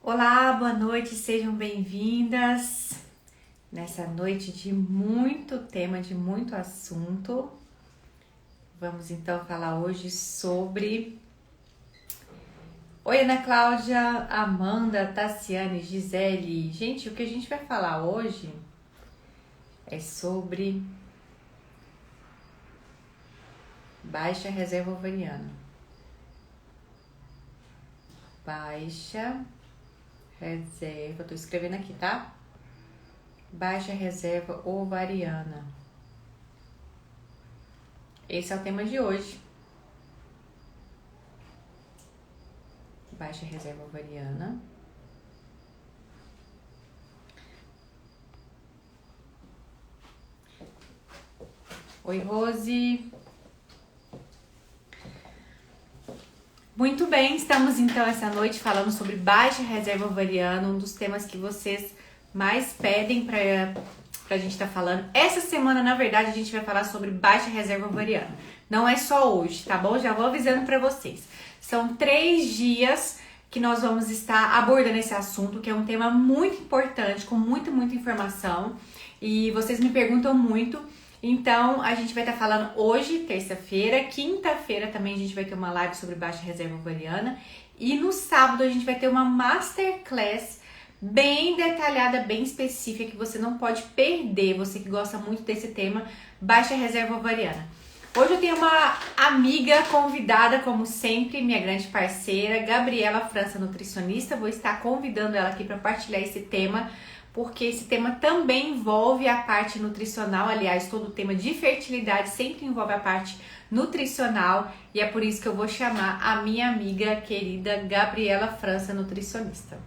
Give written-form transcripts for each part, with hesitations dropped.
Olá, boa noite, sejam bem-vindas. Nessa noite de muito tema, de muito assunto, vamos então falar hoje sobre... Oi, Ana Cláudia, Amanda, Tassiane, Gisele. Gente, o que a gente vai falar hoje é sobre baixa reserva ovariana. Baixa reserva, tô escrevendo aqui, tá? Baixa reserva ovariana. Esse é o tema de hoje. Baixa reserva ovariana. Oi, Rose. Muito bem, estamos então essa noite falando sobre baixa reserva ovariana, um dos temas que vocês mais pedem pra gente estar falando. Essa semana, na verdade, a gente vai falar sobre baixa reserva ovariana. Não é só hoje, tá bom? Já vou avisando pra vocês. São 3 dias que nós vamos estar abordando esse assunto, que é um tema muito importante, com muita informação. E vocês me perguntam muito. Então, a gente vai estar falando hoje, terça-feira, quinta-feira também a gente vai ter uma live sobre baixa reserva ovariana e no sábado a gente vai ter uma masterclass bem detalhada, bem específica, que você não pode perder, você que gosta muito desse tema, baixa reserva ovariana. Hoje eu tenho uma amiga convidada, como sempre, minha grande parceira, Gabriela França, nutricionista. Vou estar convidando ela aqui para partilhar esse tema, porque esse tema também envolve a parte nutricional. Aliás, todo o tema de fertilidade sempre envolve a parte nutricional, e é por isso que eu vou chamar a minha amiga querida Gabriela França, nutricionista.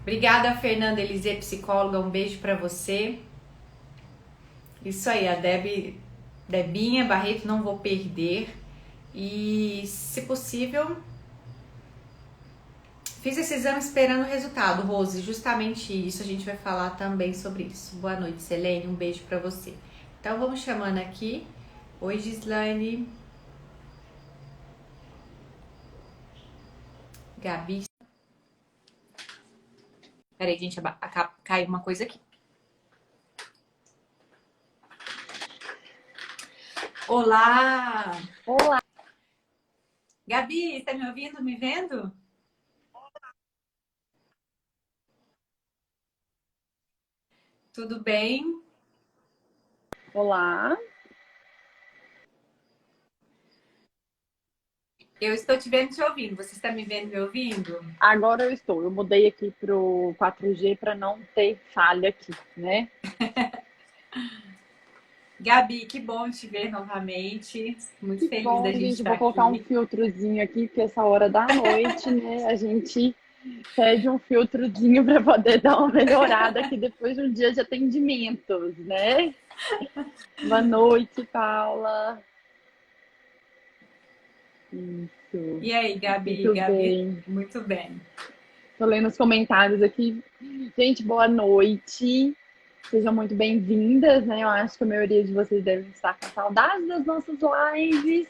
Obrigada, Fernanda Elisê, psicóloga, um beijo para você. Isso aí, a Debinha Barreto, não vou perder. E, se possível, fiz esse exame esperando o resultado, Rose, justamente isso, a gente vai falar também sobre isso. Boa noite, Selene, um beijo pra você. Então, vamos chamando aqui. Oi, Gislaine. Gabi. Peraí, gente, caiu uma coisa aqui. Olá! Olá, Gabi, tá me ouvindo, me vendo? Tudo bem? olá. Eu estou te vendo e te ouvindo. Você está me vendo e me ouvindo? Agora eu estou. Eu mudei aqui pro 4G para não ter falha aqui, né? Gabi, que bom te ver novamente. Muito Que feliz da bom, gente gente. Eu estar vou colocar um aqui. filtrozinho aqui, porque essa hora da noite, né? A gente pede um filtrozinho para poder dar uma melhorada aqui depois de um dia de atendimentos, né? Boa noite, Paula. Isso. E aí, Gabi? Muito Gabi, bem. muito bem. Tô lendo os comentários aqui. Gente, boa noite. Sejam muito bem-vindas, né? Eu acho que a maioria de vocês deve estar com saudades das nossas lives.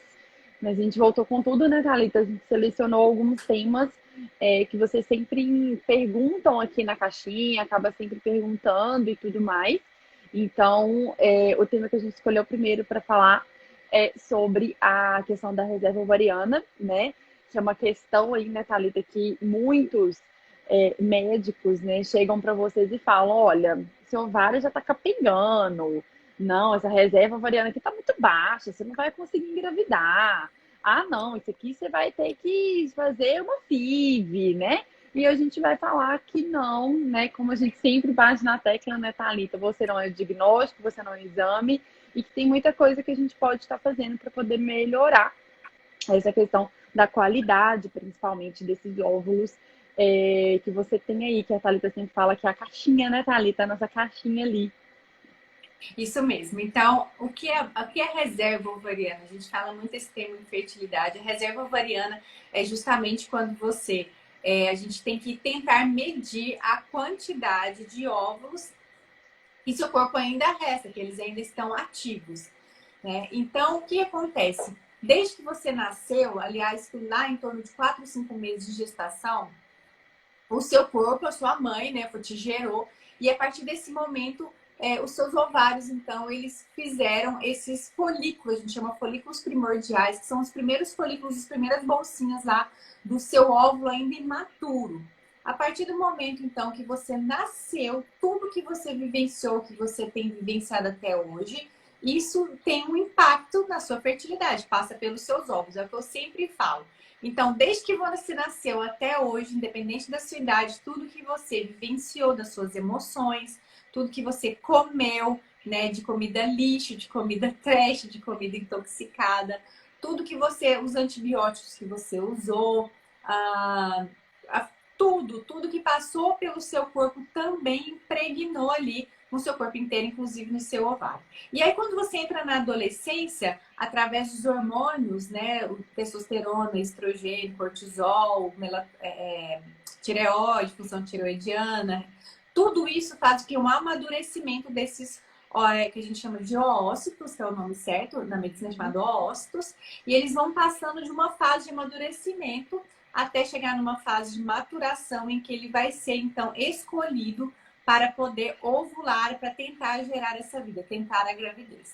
Mas a gente voltou com tudo, né, Thalita? A gente selecionou alguns temas que vocês sempre perguntam aqui na caixinha, acaba sempre perguntando e tudo mais. Então, o tema que a gente escolheu primeiro para falar é sobre a questão da reserva ovariana, né? Que é uma questão aí, né, Thalita, que muitos médicos, né, chegam para vocês e falam: olha, seu ovário já está capengando, não, essa reserva ovariana aqui está muito baixa, você não vai conseguir engravidar. Ah, não, isso aqui você vai ter que fazer uma FIV, né? E a gente vai falar que não, né? Como a gente sempre bate na tecla, né, Thalita? Você não é diagnóstico, você não é exame, e que tem muita coisa que a gente pode estar fazendo para poder melhorar essa questão da qualidade, principalmente desses óvulos que você tem aí, que a Thalita sempre fala que é a caixinha, né, Thalita? A nossa caixinha ali. Isso mesmo. Então, o que é reserva ovariana? A gente fala muito esse termo infertilidade. A reserva ovariana é justamente quando a gente tem que tentar medir a quantidade de óvulos que seu corpo ainda resta, que eles ainda estão ativos, né? Então, o que acontece? Desde que você nasceu, aliás, lá em torno de 4 ou 5 meses de gestação, o seu corpo, a sua mãe, né, te gerou, e a partir desse momento, os seus ovários, então, eles fizeram esses folículos, a gente chama folículos primordiais, que são os primeiros folículos, as primeiras bolsinhas lá do seu óvulo ainda imaturo. A partir do momento, então, que você nasceu, tudo que você vivenciou, que você tem vivenciado até hoje, isso tem um impacto na sua fertilidade, passa pelos seus óvulos, é o que eu sempre falo. Então, desde que você nasceu até hoje, independente da sua idade, tudo que você vivenciou, das suas emoções, tudo que você comeu, né, de comida lixo, de comida trash, de comida intoxicada, tudo que você, os antibióticos que você usou, a, tudo que passou pelo seu corpo também impregnou ali no seu corpo inteiro, inclusive no seu ovário. E aí, quando você entra na adolescência, através dos hormônios, né, o testosterona, estrogênio, cortisol, tireoide, função tireoidiana, tudo isso faz que um amadurecimento desses que a gente chama de oócitos, que é o nome certo, na medicina é chamado oócitos, e eles vão passando de uma fase de amadurecimento até chegar numa fase de maturação em que ele vai ser, então, escolhido para poder ovular, para tentar gerar essa vida, tentar a gravidez.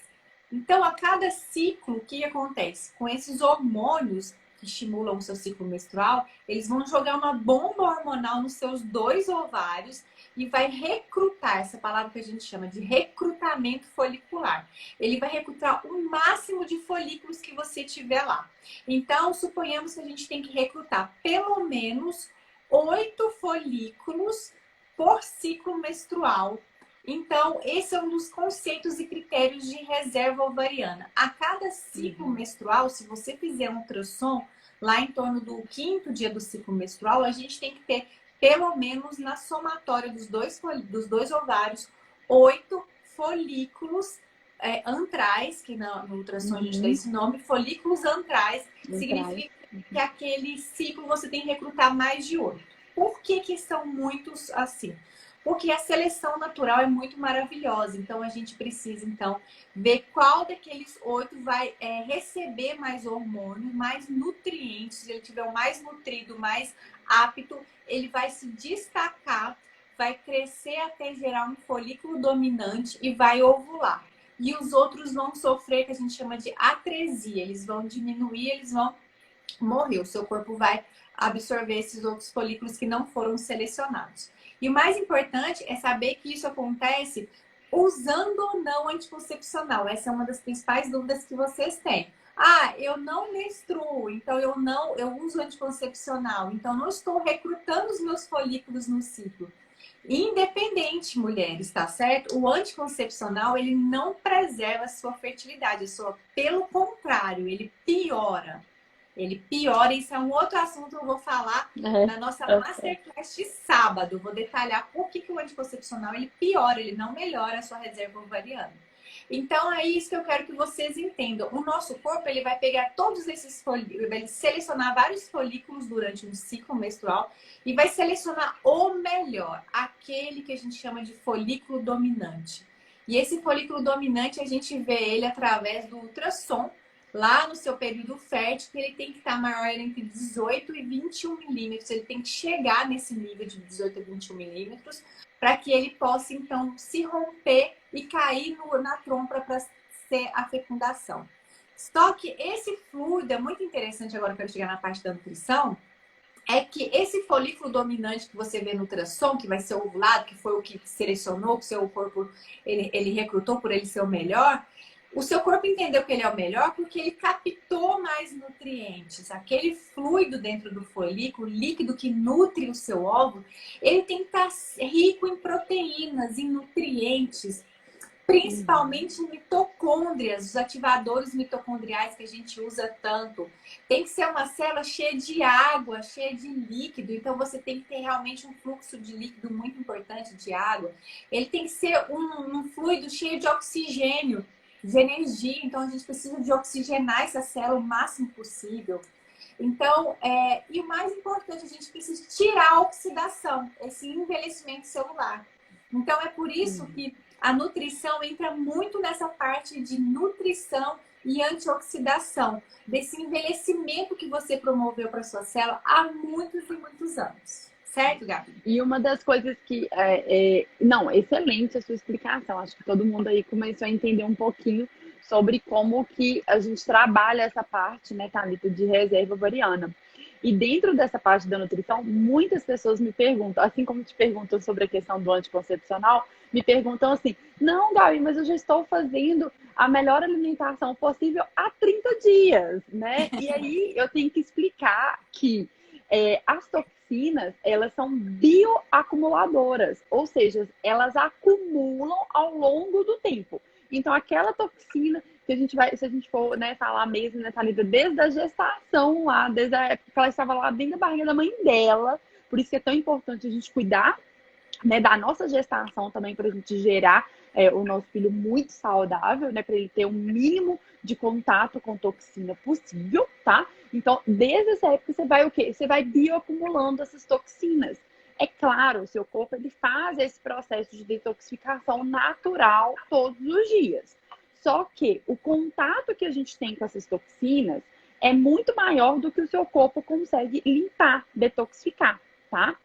Então, a cada ciclo, o que acontece? Com esses hormônios que estimulam o seu ciclo menstrual, eles vão jogar uma bomba hormonal nos seus 2 ovários e vai recrutar, essa palavra que a gente chama de recrutamento folicular. Ele vai recrutar o máximo de folículos que você tiver lá. Então, suponhamos que a gente tem que recrutar pelo menos 8 folículos por ciclo menstrual. Então, esse é um dos conceitos e critérios de reserva ovariana. A cada ciclo menstrual, se você fizer um ultrassom, lá em torno do 5º dia do ciclo menstrual, a gente tem que ter, pelo menos na somatória dos dois ovários, 8 folículos antrais, que no ultrassom a gente dá esse nome, folículos antrais, significa que aquele ciclo você tem que recrutar mais de 8. Por que são muitos assim? Porque a seleção natural é muito maravilhosa. Então, a gente precisa, então, ver qual daqueles 8 vai receber mais hormônio, mais nutrientes. Se ele tiver o mais nutrido, mais apto, ele vai se destacar, vai crescer até gerar um folículo dominante e vai ovular. E os outros vão sofrer, que a gente chama de atresia. Eles vão diminuir, eles vão morrer. O seu corpo vai absorver esses outros folículos que não foram selecionados. E o mais importante é saber que isso acontece usando ou não anticoncepcional. Essa é uma das principais dúvidas que vocês têm. Ah, eu não menstruo, então eu uso anticoncepcional, então não estou recrutando os meus folículos no ciclo. Independente, mulheres, tá certo? O anticoncepcional, ele não preserva a sua fertilidade, pelo contrário, ele piora. Ele piora, isso é um outro assunto que eu vou falar na nossa Masterclass de sábado. Vou detalhar por que o anticoncepcional ele piora, ele não melhora a sua reserva ovariana. Então, é isso que eu quero que vocês entendam. O nosso corpo, ele vai pegar todos esses folículos, vai selecionar vários folículos durante um ciclo menstrual e vai selecionar o melhor, aquele que a gente chama de folículo dominante. E esse folículo dominante, a gente vê ele através do ultrassom, lá no seu período fértil, que ele tem que estar maior entre 18 e 21 milímetros. Ele tem que chegar nesse nível de 18 a 21 milímetros para que ele possa, então, se romper e cair na trompa para ser a fecundação. Só que esse fluido é muito interessante, agora eu quero chegar na parte da nutrição, é que esse folículo dominante que você vê no ultrassom, que vai ser ovulado, que foi o que selecionou, que o seu corpo ele recrutou por ele ser o melhor, o seu corpo entendeu que ele é o melhor porque ele captou mais nutrientes. Aquele fluido dentro do folículo, líquido que nutre o seu óvulo, ele tem que estar rico em proteínas, em nutrientes, principalmente em mitocôndrias, os ativadores mitocondriais que a gente usa tanto. Tem que ser uma célula cheia de água, cheia de líquido. Então, você tem que ter realmente um fluxo de líquido muito importante de água. Ele tem que ser um fluido cheio de oxigênio, de energia, então a gente precisa de oxigenar essa célula o máximo possível. Então, e o mais importante, a gente precisa tirar a oxidação, esse envelhecimento celular. Então, é por isso que a nutrição entra muito nessa parte de nutrição e antioxidação, desse envelhecimento que você promoveu para sua célula há muitos e muitos anos. Certo, Gabi? E uma das coisas que. Não, excelente a sua explicação. Acho que todo mundo aí começou a entender um pouquinho sobre como que a gente trabalha essa parte, né, Thalita, de reserva ovariana. E dentro dessa parte da nutrição, muitas pessoas me perguntam, assim como te perguntam sobre a questão do anticoncepcional, me perguntam assim: não, Gabi, mas eu já estou fazendo a melhor alimentação possível há 30 dias, né? E aí eu tenho que explicar que as toxinas, elas são bioacumuladoras, ou seja, elas acumulam ao longo do tempo. Então, aquela toxina que a gente vai, se a gente for, né, falar mesmo, né, Thalita, desde a gestação lá, desde a época que ela estava lá dentro da barriga da mãe dela, por isso que é tão importante a gente cuidar, né, da nossa gestação também, para a gente gerar o nosso filho muito saudável, né, para ele ter o mínimo de contato com toxina possível, tá? Então, desde essa época, você vai o quê? Você vai bioacumulando essas toxinas. É claro, o seu corpo ele faz esse processo de detoxificação natural todos os dias. Só que o contato que a gente tem com essas toxinas é muito maior do que o seu corpo consegue limpar, detoxificar, tá?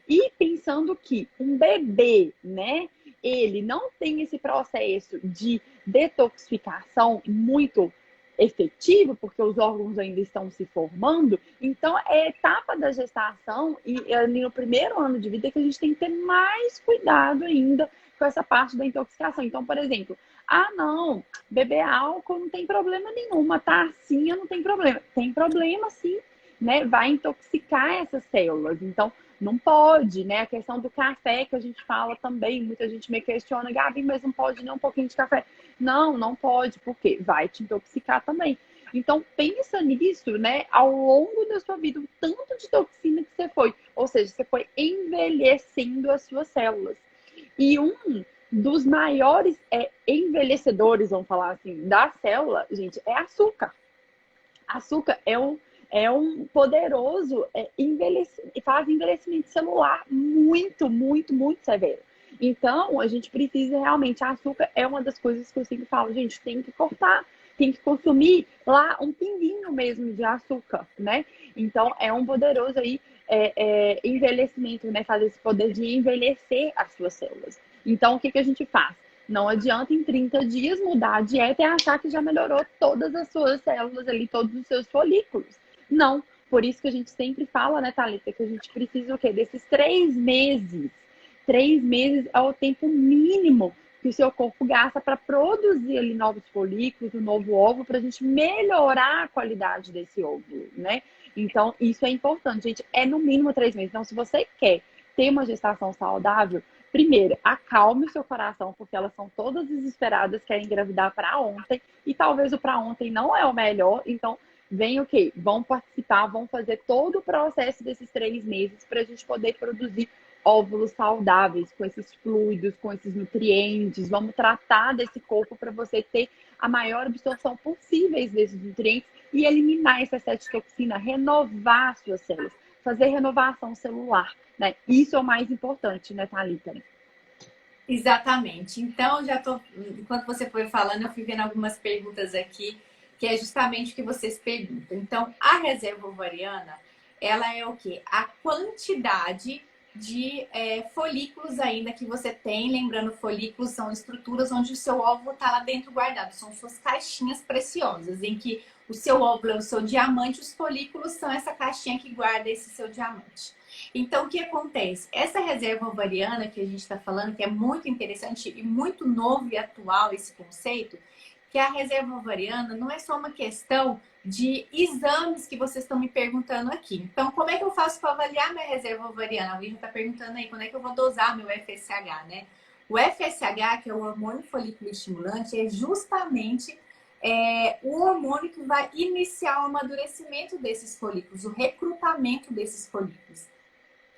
E pensando que um bebê, né, ele não tem esse processo de detoxificação muito efetivo, porque os órgãos ainda estão se formando, então é a etapa da gestação e ali no primeiro ano de vida que a gente tem que ter mais cuidado ainda com essa parte da intoxicação. Então, por exemplo, não, beber álcool não tem problema nenhum, uma tacinha não tem problema. Tem problema sim, né? Vai intoxicar essas células. Então, não pode, né? A questão do café que a gente fala também, muita gente me questiona, Gabi, mas não pode nem um pouquinho de café. Não, não pode, porque vai te intoxicar também. Então, pensa nisso, né? Ao longo da sua vida, o tanto de toxina que você foi. Ou seja, você foi envelhecendo as suas células. E um dos maiores envelhecedores, vamos falar assim, da célula, gente, é açúcar. Açúcar é um poderoso faz envelhecimento celular muito, muito, muito severo. Então, a gente precisa realmente, açúcar é uma das coisas que eu sempre falo, gente, tem que cortar, tem que consumir lá um pinguinho mesmo de açúcar, né? Então, é um poderoso aí envelhecimento, né? Fazer esse poder de envelhecer as suas células. Então, o que a gente faz? Não adianta em 30 dias mudar a dieta e achar que já melhorou todas as suas células ali, todos os seus folículos. Não. Por isso que a gente sempre fala, né, Thalita, que a gente precisa o quê? Desses 3 meses. 3 meses é o tempo mínimo que o seu corpo gasta para produzir ali novos folículos, um novo óvulo, para a gente melhorar a qualidade desse óvulo, né? Então, isso é importante, gente. É no mínimo 3 meses. Então, se você quer ter uma gestação saudável, primeiro, acalme o seu coração, porque elas são todas desesperadas, querem engravidar para ontem, e talvez o para ontem não é o melhor, então vem o quê? Vão participar, vão fazer todo o processo desses 3 meses para a gente poder produzir óvulos saudáveis, com esses fluidos, com esses nutrientes. Vamos tratar desse corpo para você ter a maior absorção possível desses nutrientes e eliminar esse excesso de toxina, renovar suas células, fazer renovação celular, né? Isso é o mais importante, né, Thalita? Exatamente. Então, enquanto você foi falando, eu fui vendo algumas perguntas aqui, que é justamente o que vocês perguntam. Então, a reserva ovariana, ela é o quê? A quantidade de folículos ainda que você tem. Lembrando, folículos são estruturas onde o seu óvulo está lá dentro guardado. São suas caixinhas preciosas, em que o seu óvulo é o seu diamante, os folículos são essa caixinha que guarda esse seu diamante. Então, o que acontece? Essa reserva ovariana que a gente está falando, que é muito interessante e muito novo e atual esse conceito, que a reserva ovariana não é só uma questão de exames que vocês estão me perguntando aqui. Então, como é que eu faço para avaliar minha reserva ovariana? Alguém já está perguntando aí, quando é que eu vou dosar meu FSH, né? O FSH, que é o hormônio folículo estimulante, é justamente o hormônio que vai iniciar o amadurecimento desses folículos, o recrutamento desses folículos.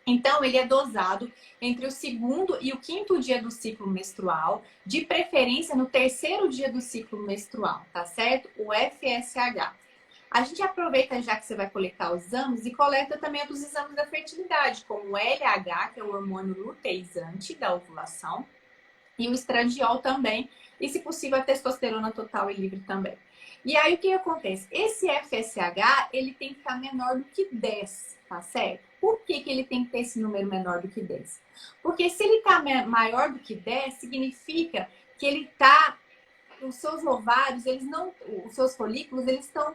Então, ele é dosado entre o segundo e o quinto dia do ciclo menstrual, de preferência no terceiro dia do ciclo menstrual, tá certo? O FSH. A gente aproveita já que você vai coletar os exames e coleta também os exames da fertilidade, como o LH, que é o hormônio luteizante da ovulação, e o estradiol também, e se possível a testosterona total e livre também. E aí, o que acontece? Esse FSH, ele tem que estar menor do que 10, tá certo? Por que ele tem que ter esse número menor do que 10? Porque se ele está maior do que 10, significa que ele está, os seus ovários, eles não, os seus folículos, eles estão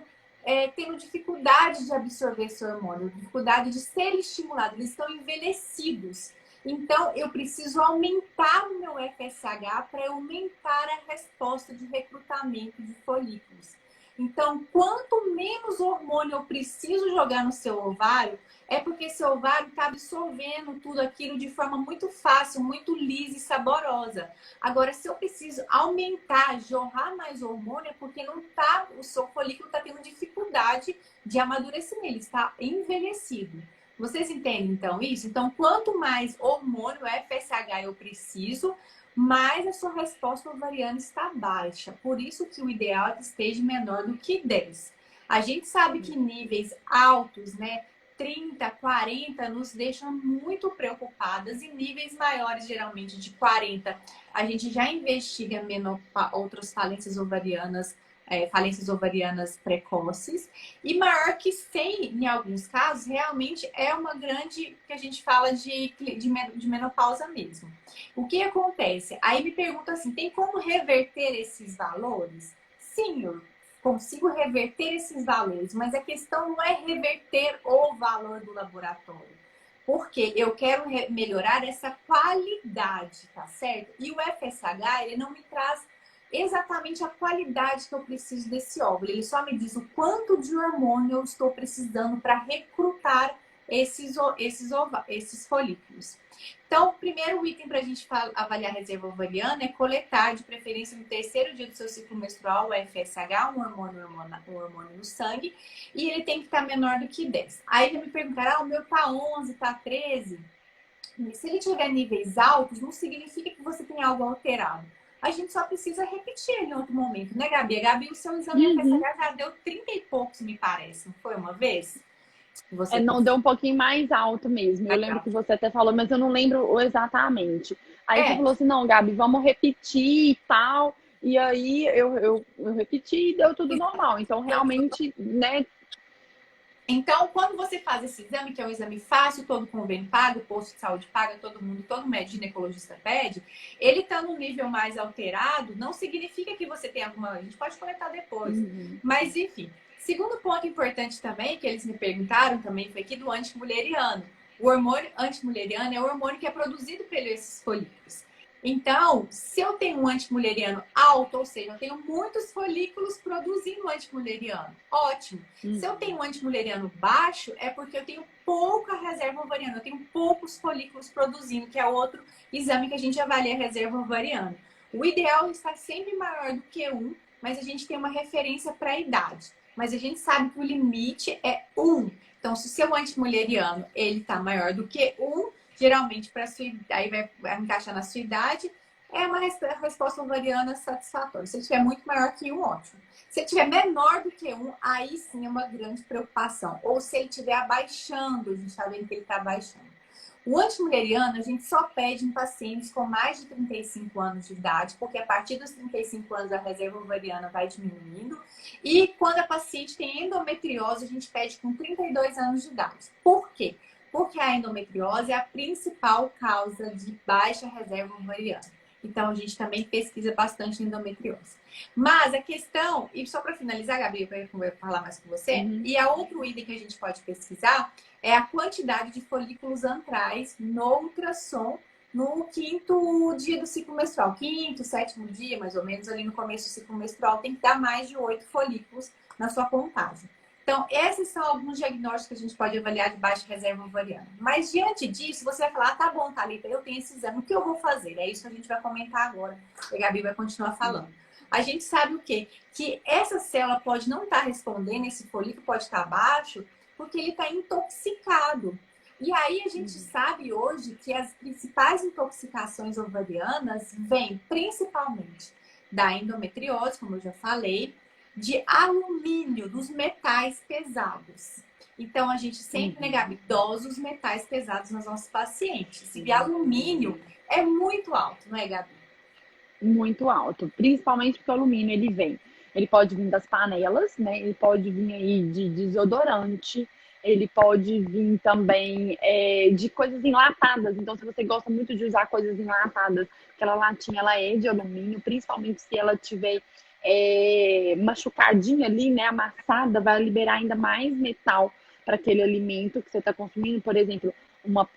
tendo dificuldade de absorver esse hormônio, dificuldade de ser estimulado, eles estão envelhecidos. Então, eu preciso aumentar o meu FSH para aumentar a resposta de recrutamento de folículos. Então, quanto menos hormônio eu preciso jogar no seu ovário, é porque seu ovário está absorvendo tudo aquilo de forma muito fácil, muito lisa e saborosa. Agora, se eu preciso aumentar, jorrar mais hormônio, é porque não tá, o seu folículo está tendo dificuldade de amadurecimento, ele está envelhecido. Vocês entendem, então, isso? Então, quanto mais hormônio, FSH eu preciso, mais a sua resposta ovariana está baixa. Por isso que o ideal é que esteja menor do que 10. A gente sabe que níveis altos, né, 30, 40, nos deixam muito preocupadas, e níveis maiores, geralmente de 40, a gente já investiga outras falências ovarianas precoces, e maior que 100, em alguns casos, realmente é uma grande, que a gente fala de menopausa mesmo. O que acontece? Aí me pergunta assim, tem como reverter esses valores? Sim, eu consigo reverter esses valores, mas a questão não é reverter o valor do laboratório, porque eu quero melhorar essa qualidade, tá certo? E o FSH, ele não me traz exatamente a qualidade que eu preciso desse óvulo, ele só me diz o quanto de hormônio eu estou precisando para recrutar esses folículos. Então, o primeiro item para a gente avaliar a reserva ovariana é coletar, de preferência no terceiro dia do seu ciclo menstrual, o FSH, um hormônio no sangue, e ele tem que estar menor do que 10. Aí já me perguntaram, o meu tá 11, tá 13. Se ele tiver níveis altos, não significa que você tem algo alterado. A gente só precisa repetir em outro momento, né, Gabi? Gabi, o seu exame FSH já deu 30 e poucos, me parece, não foi uma vez? Você Não, deu um pouquinho mais alto mesmo. Eu lembro que você até falou, mas eu não lembro exatamente. Aí você falou assim, não, Gabi, vamos repetir e tal. E aí eu repeti e deu tudo normal. Então, realmente, né? Então, quando você faz esse exame, que é um exame fácil, todo convênio paga, o posto de saúde paga, todo mundo, todo médico ginecologista pede, ele tá no nível mais alterado, não significa que você tem alguma... A gente pode coletar depois. Mas, enfim. Segundo ponto importante também, que eles me perguntaram também, foi aqui do antimuleriano. O hormônio antimuleriano é o hormônio que é produzido pelos folículos. Então, se eu tenho um antimuleriano alto, ou seja, eu tenho muitos folículos produzindo antimuleriano, ótimo. Se eu tenho um antimuleriano baixo, é porque eu tenho pouca reserva ovariana, eu tenho poucos folículos produzindo, que é outro exame que a gente avalia a reserva ovariana. O ideal está sempre maior do que 1, mas a gente tem uma referência para a idade. Mas a gente sabe que o limite é 1. Então, se o seu antimuleriano ele está maior do que 1, geralmente, aí vai encaixar na sua idade, é uma resposta ovariana satisfatória. Se ele estiver muito maior que 1, ótimo. Se ele estiver menor do que 1, aí sim é uma grande preocupação. Ou se ele estiver abaixando, a gente está vendo que ele está abaixando. O antimuleriano a gente só pede em pacientes com mais de 35 anos de idade, porque a partir dos 35 anos a reserva ovariana vai diminuindo. E quando a paciente tem endometriose, a gente pede com 32 anos de idade. Por quê? Porque a endometriose é a principal causa de baixa reserva ovariana. Então, a gente também pesquisa bastante endometriose. Mas a questão, e só para finalizar, Gabi, para eu falar mais com você, e a outro item que a gente pode pesquisar é a quantidade de folículos antrais no ultrassom no quinto dia do ciclo menstrual. Quinto, sétimo dia, mais ou menos, ali no começo do ciclo menstrual, tem que dar mais de 8 folículos na sua contagem. Então, esses são alguns diagnósticos que a gente pode avaliar de baixa reserva ovariana. Mas, diante disso, você vai falar, tá bom, Thalita, eu tenho esse exame, o que eu vou fazer? É isso que a gente vai comentar agora. A Gabi vai continuar falando. A gente sabe o quê? Que essa célula pode não estar respondendo, esse folículo pode estar baixo, porque ele está intoxicado. E aí, a gente sabe hoje que as principais intoxicações ovarianas vêm principalmente da endometriose, como eu já falei, de alumínio, dos metais pesados. Então, a gente sempre, né, Gabi, dosa os metais pesados nos nossos pacientes. E alumínio é muito alto, não é, Gabi? Muito alto. Principalmente porque o alumínio, ele vem Ele pode vir das panelas, né? Ele pode vir aí de desodorante, ele pode vir também de coisas enlatadas. Então, se você gosta muito de usar coisas enlatadas, aquela latinha ela é de alumínio, principalmente se ela tiver machucadinha ali, né? Amassada, vai liberar ainda mais metal para aquele alimento que você está consumindo. Por exemplo, uma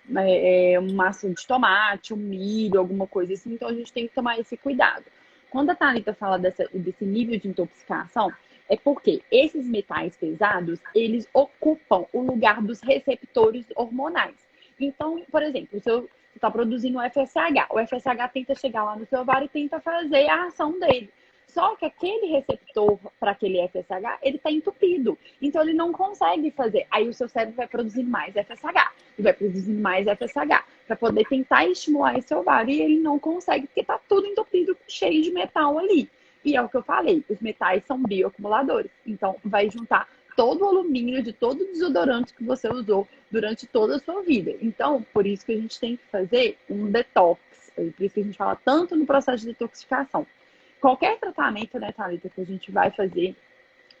massa de tomate, um milho, alguma coisa assim. Então, a gente tem que tomar esse cuidado. Quando a Thalita fala desse nível de intoxicação, é porque esses metais pesados, eles ocupam o lugar dos receptores hormonais. Então, por exemplo, se você está produzindo o FSH, o FSH tenta chegar lá no seu ovário e tenta fazer a ação dele. Só que aquele receptor para aquele FSH, ele está entupido. Então, ele não consegue fazer. Aí o seu cérebro vai produzindo mais FSH. E vai produzindo mais FSH. Para poder tentar estimular esse ovário. E ele não consegue, porque está tudo entupido, cheio de metal ali. E é o que eu falei, os metais são bioacumuladores. Então, vai juntar todo o alumínio de todo o desodorante que você usou durante toda a sua vida. Então, por isso que a gente tem que fazer um detox. Por isso que a gente fala tanto no processo de detoxificação. Qualquer tratamento, né, Thalita, que a gente vai fazer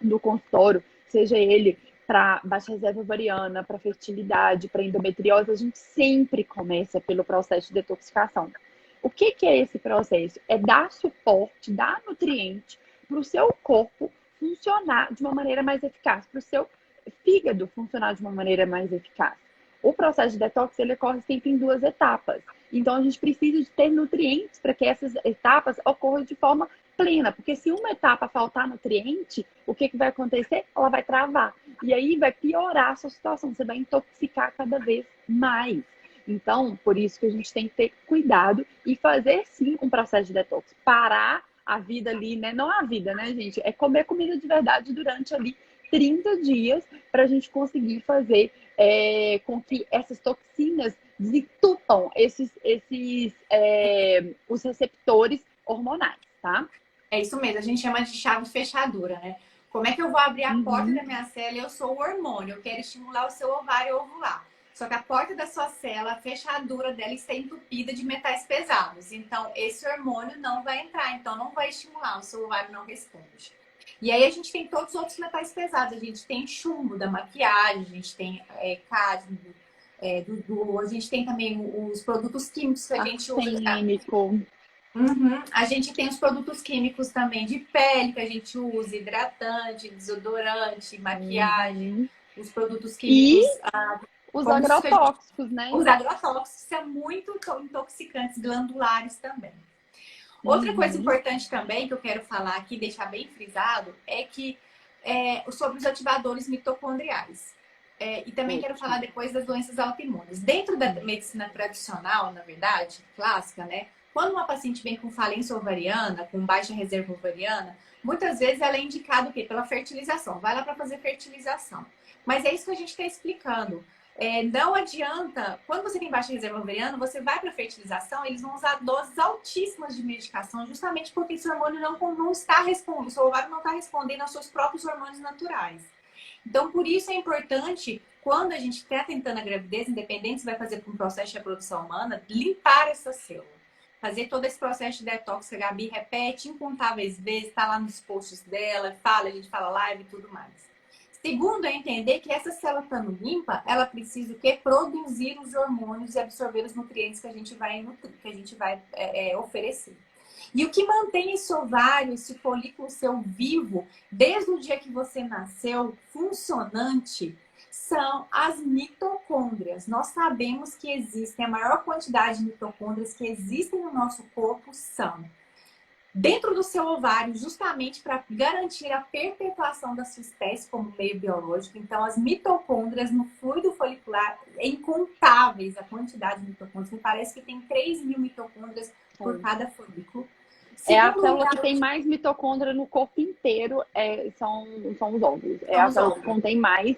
no consultório, seja ele para baixa reserva ovariana, para fertilidade, para endometriose, a gente sempre começa pelo processo de detoxificação. O que é esse processo? É dar suporte, dar nutriente para o seu corpo funcionar de uma maneira mais eficaz, para o seu fígado funcionar de uma maneira mais eficaz. O processo de detox ele ocorre sempre em duas etapas. Então, a gente precisa de ter nutrientes para que essas etapas ocorram de forma plena. Porque se uma etapa faltar nutriente, o que vai acontecer? Ela vai travar. E aí vai piorar a sua situação. Você vai intoxicar cada vez mais. Então, por isso que a gente tem que ter cuidado e fazer, sim, um processo de detox. Parar a vida ali, né? Não a vida, né, gente? É comer comida de verdade durante ali 30 dias para a gente conseguir fazer com que essas toxinas desentupam os receptores hormonais, tá? É isso mesmo, a gente chama de chave fechadura, né? Como é que eu vou abrir a porta da minha célula? Eu sou o hormônio, eu quero estimular o seu ovário ovular. Só que a porta da sua célula, a fechadura dela está entupida de metais pesados. Então, esse hormônio não vai entrar, então não vai estimular, o seu ovário não responde. E aí a gente tem todos os outros metais pesados. A gente tem chumbo da maquiagem, a gente tem cádmio, a gente tem também os produtos químicos que a gente usa. Arsênico. A gente tem os produtos químicos também de pele que a gente usa, hidratante, desodorante, maquiagem, os produtos químicos. Os agrotóxicos, né? Os agrotóxicos são muito intoxicantes, glandulares também. Outra coisa importante também que eu quero falar aqui, deixar bem frisado, é que sobre os ativadores mitocondriais. E também quero falar depois das doenças autoimunes. Dentro da medicina tradicional, na verdade, clássica, né? Quando uma paciente vem com falência ovariana, com baixa reserva ovariana, muitas vezes ela é indicada o quê? Pela fertilização. Vai lá para fazer fertilização. Mas é isso que a gente está explicando. Não adianta, quando você tem baixa reserva ovariana, você vai para fertilização, eles vão usar doses altíssimas de medicação, justamente porque esse hormônio não está respondendo, o seu ovário não está respondendo aos seus próprios hormônios naturais. Então, por isso é importante, quando a gente está tentando a gravidez, independente se vai fazer para um processo de reprodução humana, limpar essa célula. Fazer todo esse processo de detox que a Gabi repete incontáveis vezes, está lá nos posts dela, a gente fala live e tudo mais. Segundo, é entender que essa célula estando limpa, ela precisa o quê? Produzir os hormônios e absorver os nutrientes que a gente vai oferecer. E o que mantém esse ovário, esse folículo seu vivo, desde o dia que você nasceu, funcionante, são as mitocôndrias. Nós sabemos que existem, a maior quantidade de mitocôndrias que existem no nosso corpo são dentro do seu ovário, justamente para garantir a perpetuação da sua espécie como meio biológico. Então, as mitocôndrias no fluido folicular, é incontáveis a quantidade de mitocôndrias. Me parece que tem 3.000 mitocôndrias por cada folículo. A célula que tem mais mitocôndria no corpo inteiro são os óvulos. É a célula que contém mais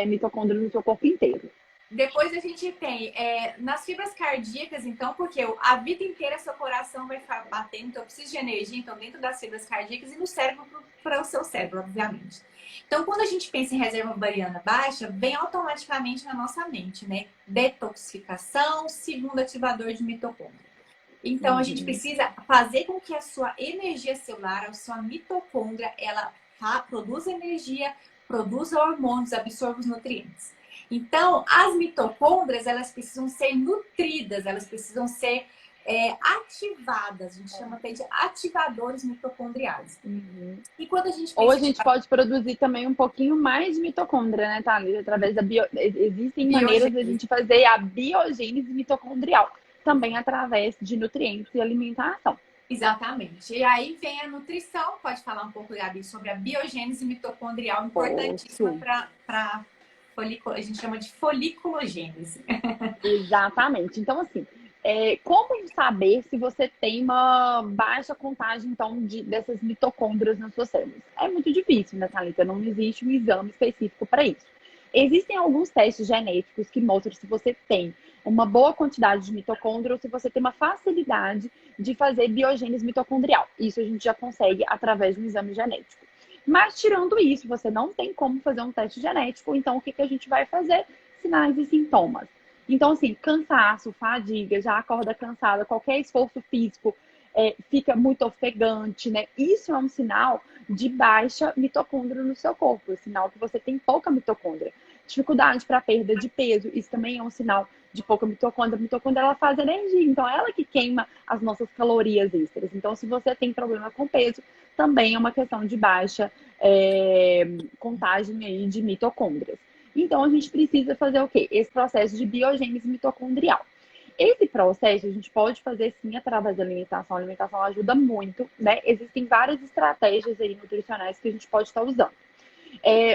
mitocôndria no seu corpo inteiro. Depois a gente tem nas fibras cardíacas, então, porque a vida inteira seu coração vai ficar batendo, então eu preciso de energia, então, dentro das fibras cardíacas e no cérebro, para o seu cérebro, obviamente. Então, quando a gente pensa em reserva ovariana baixa, vem automaticamente na nossa mente, né? Detoxificação, segundo ativador de mitocôndria. Então, a gente Uhum. precisa fazer com que a sua energia celular, a sua mitocôndria, ela produza energia, produza hormônios, absorva os nutrientes. Então, as mitocôndrias, elas precisam ser nutridas, elas precisam ser ativadas. A gente chama até de ativadores mitocondriais. Uhum. E quando a gente Ou a pensa em gente pode produzir também um pouquinho mais de mitocôndria, né, Thalita? Através da existem maneiras de a biogênese, gente fazer a biogênese mitocondrial, também através de nutrientes e alimentação. exatamente. E aí vem a nutrição. Pode falar um pouco, Gabi, sobre a biogênese mitocondrial, importantíssima Posso. para folículo. A gente chama de foliculogênese. Exatamente. Então, assim, como saber se você tem uma baixa contagem, então, dessas mitocôndrias nas suas células? É muito difícil, né, Thalita? Não existe um exame específico para isso. Existem alguns testes genéticos que mostram se você tem uma boa quantidade de mitocôndria ou se você tem uma facilidade de fazer biogênese mitocondrial. Isso a gente já consegue através de um exame genético. Mas, tirando isso, você não tem como fazer um teste genético, então o que a gente vai fazer? Sinais e sintomas. Então, assim, cansaço, fadiga, já acorda cansada, qualquer esforço físico fica muito ofegante, né? Isso é um sinal de baixa mitocôndria no seu corpo, é um sinal que você tem pouca mitocôndria. Dificuldade para perda de peso, isso também é um sinal de pouca mitocôndria. A mitocôndria, ela faz energia, então é ela que queima as nossas calorias extras. Então, se você tem problema com peso, também é uma questão de baixa contagem aí de mitocôndrias. Então, a gente precisa fazer o quê? Esse processo de biogênese mitocondrial. Esse processo a gente pode fazer sim através da alimentação. A alimentação ajuda muito, né? Existem várias estratégias aí nutricionais que a gente pode estar usando.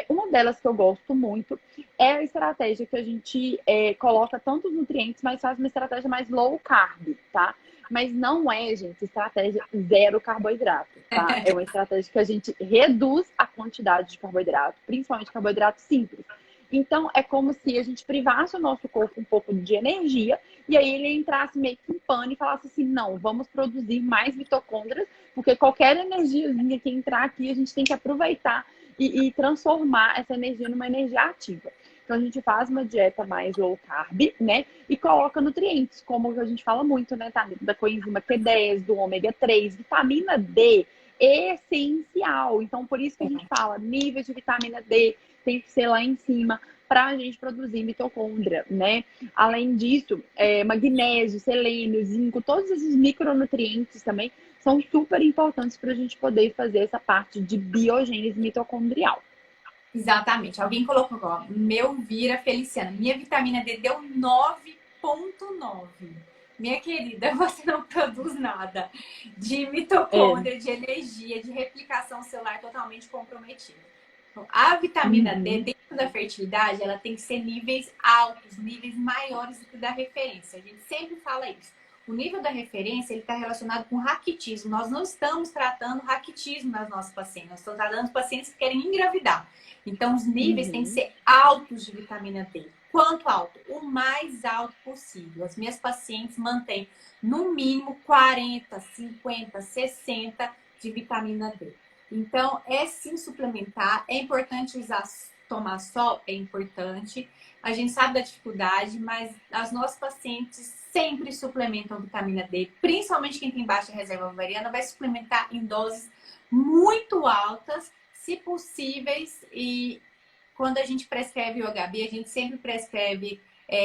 Uma delas que eu gosto muito é a estratégia que a gente coloca tantos nutrientes, mas faz uma estratégia mais low carb, tá? Mas não é, gente, estratégia zero carboidrato, tá? É uma estratégia que a gente reduz a quantidade de carboidrato, principalmente carboidrato simples. Então, é como se a gente privasse o nosso corpo um pouco de energia e aí ele entrasse meio que em pânico e falasse assim, não, vamos produzir mais mitocôndrias, porque qualquer energiazinha que entrar aqui, a gente tem que aproveitar e transformar essa energia numa energia ativa. Então, a gente faz uma dieta mais low carb, né? E coloca nutrientes, como a gente fala muito, né, tá? Da coenzima Q10, do ômega 3, vitamina D, essencial. Então, por isso que a gente fala, níveis de vitamina D tem que ser lá em cima para a gente produzir mitocôndria, né? Além disso, magnésio, selênio, zinco, todos esses micronutrientes também são super importantes para a gente poder fazer essa parte de biogênese mitocondrial. Exatamente. Alguém colocou, ó, meu Vira Feliciana. Minha vitamina D deu 9,9. Minha querida, você não produz nada de É. mitocôndria, de energia, de replicação celular totalmente comprometida. Então, a vitamina D, Uhum. dentro da fertilidade, ela tem que ser níveis altos, níveis maiores do que o da referência. A gente sempre fala isso. O nível da referência ele está relacionado com raquitismo. Nós não estamos tratando raquitismo nas nossas pacientes, nós estamos tratando pacientes que querem engravidar. Então, os níveis têm que Uhum. ser altos de vitamina D. Quanto alto? O mais alto possível. As minhas pacientes mantêm no mínimo 40, 50, 60 de vitamina D. Então, é sim suplementar. É importante tomar sol, é importante. A gente sabe da dificuldade, mas as nossas pacientes sempre suplementam vitamina D, principalmente quem tem baixa reserva ovariana, vai suplementar em doses muito altas, se possíveis, e quando a gente prescreve o HB, a gente sempre prescreve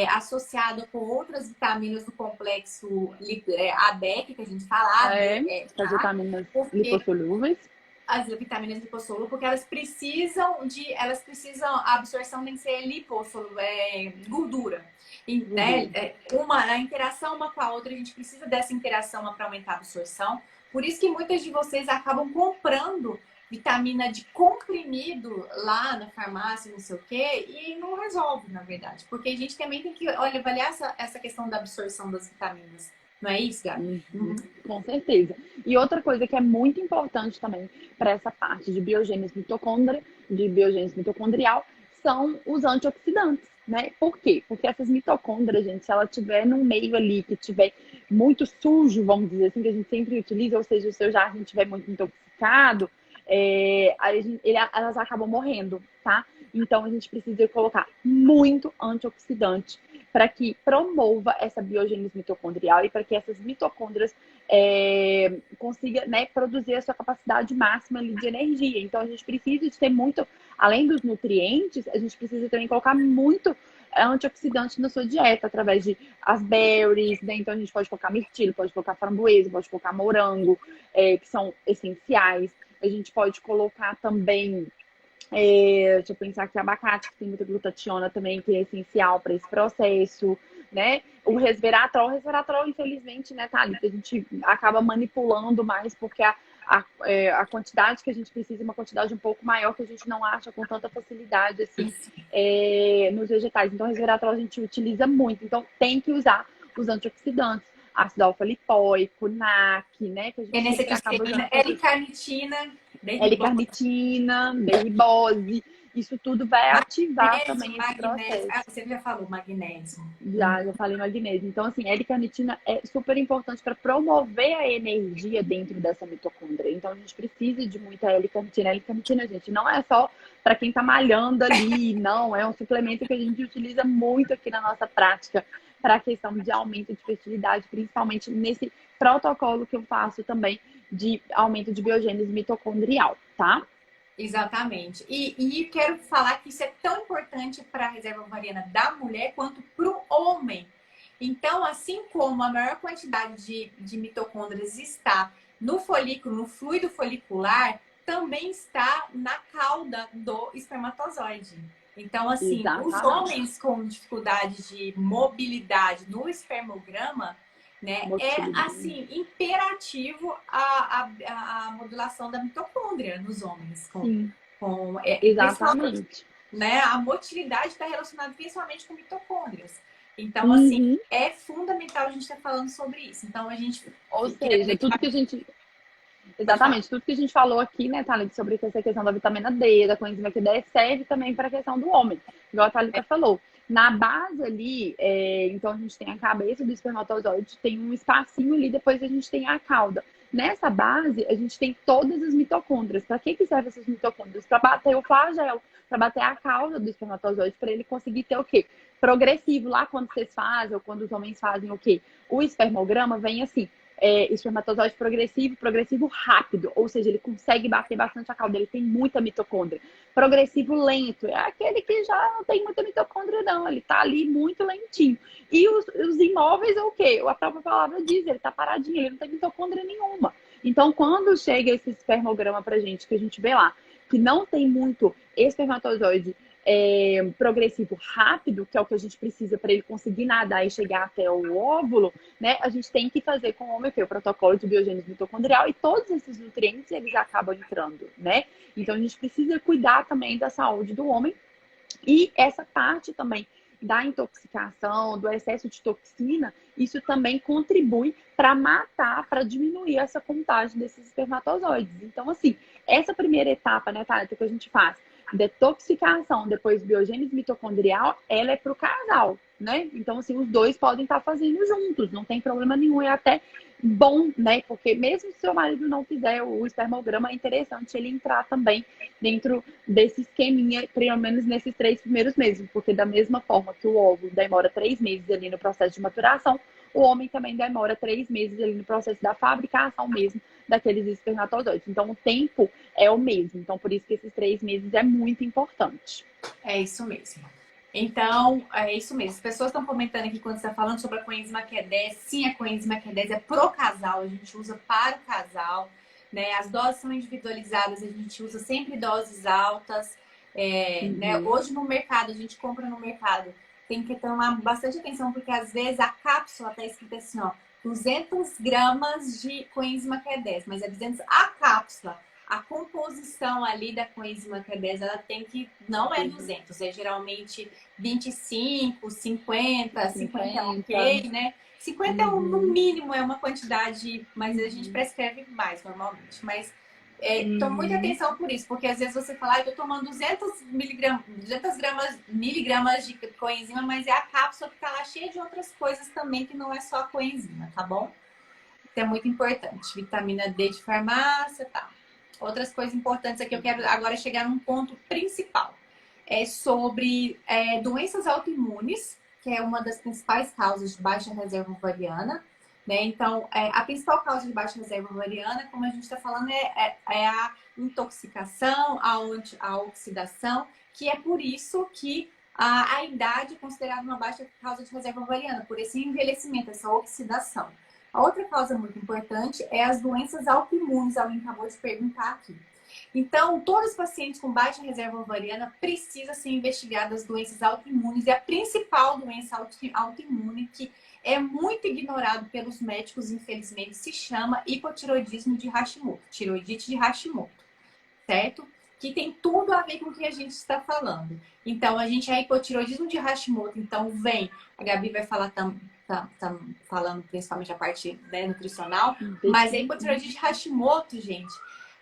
associado com outras vitaminas do complexo ADEC, que a gente fala, As vitaminas porque lipossolúveis. as vitaminas lipossolúveis, porque elas precisam, a absorção tem que ser lipossolúvel, gordura. E, né, Gordura. a interação uma com a outra, a gente precisa dessa interação para aumentar a absorção. Por isso que muitas de vocês acabam comprando vitamina de comprimido lá na farmácia, não sei o quê, e não resolve, na verdade. Porque a gente também tem que, olha, avaliar essa questão da absorção das vitaminas. Não é isso, Gabi? Uhum, com certeza. E outra coisa que é muito importante também para essa parte de de biogênese mitocondrial, são os antioxidantes, né? Por quê? Porque essas mitocôndrias, gente, se ela tiver num meio ali que tiver muito sujo, vamos dizer assim, que a gente sempre utiliza, ou seja, o seu jardim estiver muito intoxicado, elas acabam morrendo, tá? Então a gente precisa colocar muito antioxidante para que promova essa biogênese mitocondrial e para que essas mitocôndrias consiga, né, produzir a sua capacidade máxima ali de energia. Então, a gente precisa de ter muito, além dos nutrientes, a gente precisa também colocar muito antioxidante na sua dieta, através de as berries, né? Então, a gente pode colocar mirtilo, pode colocar framboesa, pode colocar morango, que são essenciais. A gente pode colocar também deixa eu pensar aqui, abacate, que tem muita glutationa também, que é essencial para esse processo, né? O resveratrol, infelizmente, né, Thalita, a gente acaba manipulando mais, porque a quantidade que a gente precisa é uma quantidade um pouco maior, que a gente não acha com tanta facilidade, assim, nos vegetais. Então, o resveratrol a gente utiliza muito. Então, tem que usar os antioxidantes, ácido alfa-lipoico, NAC, né? Que a gente sempre acaba usando. L-carnitina, L-carnitina, ribose, isso tudo vai ativar magnésio, também esse magnésio. processo. Você já falou magnésio. Já falei magnésio. Então, assim, a L-carnitina é super importante para promover a energia dentro dessa mitocôndria. Então, a gente precisa de muita L-carnitina. L-carnitina, gente, não é só para quem está malhando ali, não. É um suplemento que a gente utiliza muito aqui na nossa prática para a questão de aumento de fertilidade, principalmente nesse protocolo que eu faço também de aumento de biogênese mitocondrial, tá? Exatamente. E quero falar que isso é tão importante para a reserva ovariana da mulher quanto para o homem. Então, assim como a maior quantidade de mitocôndrias está no folículo, no fluido folicular, também está na cauda do espermatozoide. Então, assim, Exatamente. os homens com dificuldade de mobilidade no espermograma, né, é assim, imperativo a modulação da mitocôndria nos homens. Sim, exatamente. Né, a motilidade está relacionada principalmente com mitocôndrias. Então, assim, é fundamental a gente estar falando sobre isso. Então, a gente... Ou seja, tudo que a gente... Exatamente, tudo que a gente falou aqui, né, Thalita, sobre essa questão da vitamina D, da coenzima Q10, serve também para a questão do homem, igual a Thalita falou. Na base ali, então a gente tem a cabeça do espermatozoide, tem um espacinho ali, depois a gente tem a cauda. Nessa base, a gente tem todas as mitocôndrias. Para que servem essas mitocôndrias? Para bater o flagelo, para bater a cauda do espermatozoide, para ele conseguir ter o quê? Progressivo. Lá quando vocês fazem, ou quando os homens fazem o quê? O espermograma vem assim, espermatozoide progressivo rápido, ou seja, ele consegue bater bastante a cauda, ele tem muita mitocôndria. Progressivo lento, é aquele que já não tem muita mitocôndria não, ele tá ali muito lentinho. E os imóveis é o quê? A própria palavra diz, ele tá paradinho, ele não tem mitocôndria nenhuma. Então, quando chega esse espermograma pra gente, que a gente vê lá, que não tem muito espermatozoide progressivo rápido, que é o que a gente precisa para ele conseguir nadar e chegar até o óvulo, né? A gente tem que fazer com o homem o protocolo de biogênese mitocondrial, e todos esses nutrientes eles acabam entrando, né? Então a gente precisa cuidar também da saúde do homem, e essa parte também da intoxicação, do excesso de toxina, isso também contribui para matar, para diminuir essa contagem desses espermatozoides. Então, assim, essa primeira etapa, né, Thalita, que a gente faz, detoxificação, depois biogênese mitocondrial, ela é para o casal, né? Então, assim, os dois podem estar fazendo juntos, não tem problema nenhum, é até bom, né? Porque mesmo se seu marido não fizer o espermograma, é interessante ele entrar também dentro desse esqueminha, pelo menos nesses 3 primeiros meses, porque da mesma forma que o óvulo demora 3 meses ali no processo de maturação, o homem também demora 3 meses ali no processo da fabricação mesmo daqueles espermatozoides. Então, o tempo é o mesmo. Então, por isso que esses 3 meses é muito importante. É isso mesmo. Então, é isso mesmo. As pessoas estão comentando aqui quando você está falando sobre a coenzima Q10. Sim, a coenzima Q10 é pro casal, a gente usa para o casal, né? As doses são individualizadas, a gente usa sempre doses altas. Né? Hoje no mercado, a gente compra no mercado, tem que tomar bastante atenção, porque às vezes a cápsula está escrita assim, ó, 200 gramas de coenzima Q10, mas é 200 a cápsula. A composição ali da coenzima Q10, ela tem que, não é 200, é geralmente 25, 50, 50 é ok, né? 50 no mínimo é uma quantidade, mas a gente prescreve mais normalmente. Mas toma muita atenção por isso, porque às vezes você fala, eu tô tomando 200 miligramas de coenzima, mas é a cápsula que tá lá cheia de outras coisas também, que não é só a coenzima, tá bom? Isso é muito importante. Vitamina D de farmácia, tá? Outras coisas importantes aqui, eu quero agora chegar num ponto principal. É sobre doenças autoimunes, que é uma das principais causas de baixa reserva ovariana, né? Então, a principal causa de baixa reserva ovariana, como a gente está falando, é a intoxicação, a oxidação, que é por isso que a idade é considerada uma baixa causa de reserva ovariana, por esse envelhecimento, essa oxidação. A outra causa muito importante é as doenças autoimunes, alguém acabou de perguntar aqui. Então, todos os pacientes com baixa reserva ovariana precisam ser investigadas as doenças autoimunes, e a principal doença autoimune que é muito ignorado pelos médicos, infelizmente, se chama hipotiroidismo de Hashimoto, tiroidite de Hashimoto, certo? Que tem tudo a ver com o que a gente está falando. Então, a gente é hipotiroidismo de Hashimoto, então vem, a Gabi vai falar falando principalmente a parte, né, nutricional, mas a hipotiroidite de Hashimoto, gente,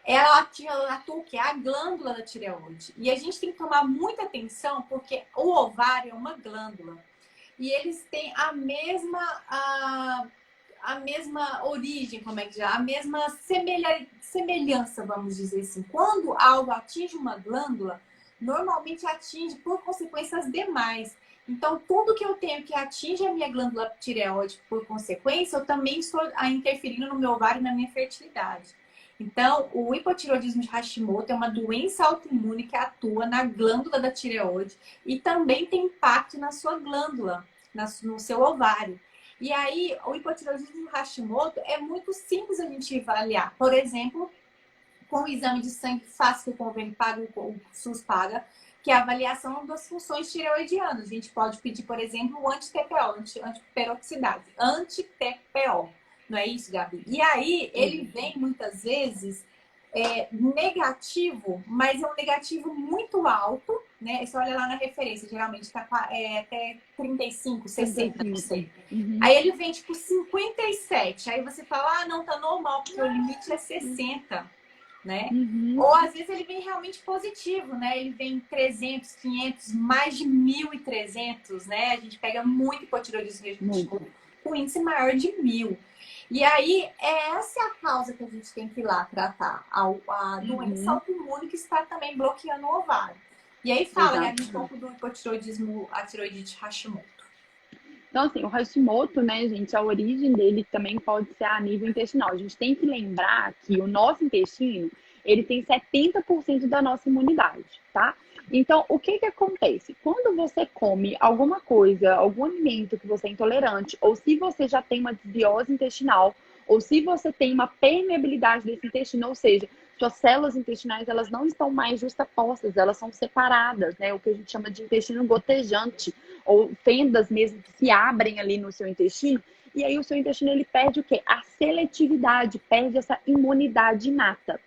ela atua o que? A glândula da tireoide. E a gente tem que tomar muita atenção, porque o ovário é uma glândula. E eles têm a mesma origem, como é que já? A mesma semelhança, vamos dizer assim. Quando algo atinge uma glândula, normalmente atinge por consequências demais. Então, tudo que eu tenho que atinge a minha glândula tireoide por consequência, eu também estou interferindo no meu ovário e na minha fertilidade. Então, o hipotireoidismo de Hashimoto é uma doença autoimune que atua na glândula da tireoide e também tem impacto na sua glândula, no seu ovário. E aí, o hipotireoidismo de Hashimoto é muito simples a gente avaliar. Por exemplo, com o exame de sangue fácil que o convênio paga, o SUS paga, que é a avaliação das funções tireoidianas. A gente pode pedir, por exemplo, o anti-TPO, antiperoxidase, anti-TPO. Não é isso, Gabi? E aí, ele vem muitas vezes negativo, mas é um negativo muito alto, né? Você olha lá na referência, geralmente está até 35, 60, não sei. Uhum. Aí ele vem tipo 57. Aí você fala, ah, não, tá normal, porque o limite é 60, né? Uhum. Ou às vezes ele vem realmente positivo, né? Ele vem 300, 500, mais de 1.300, né? A gente pega muito hipotireoidismo com índice maior de 1.000. E aí, essa é a causa que a gente tem que ir lá tratar. A doença autoimune que está também bloqueando o ovário. E aí fala, Gabi, um pouco do hipotireoidismo, a tiroidite Hashimoto. Então, assim, o Hashimoto, né, gente, a origem dele também pode ser a nível intestinal. A gente tem que lembrar que o nosso intestino, ele tem 70% da nossa imunidade, tá? Então, o que que acontece? Quando você come alguma coisa, algum alimento que você é intolerante, ou se você já tem uma desbiose intestinal, ou se você tem uma permeabilidade desse intestino, ou seja, suas células intestinais, elas não estão mais justapostas, elas são separadas, né? O que a gente chama de intestino gotejante, ou fendas mesmo que se abrem ali no seu intestino. E aí o seu intestino, ele perde o quê? A seletividade, perde essa imunidade inata.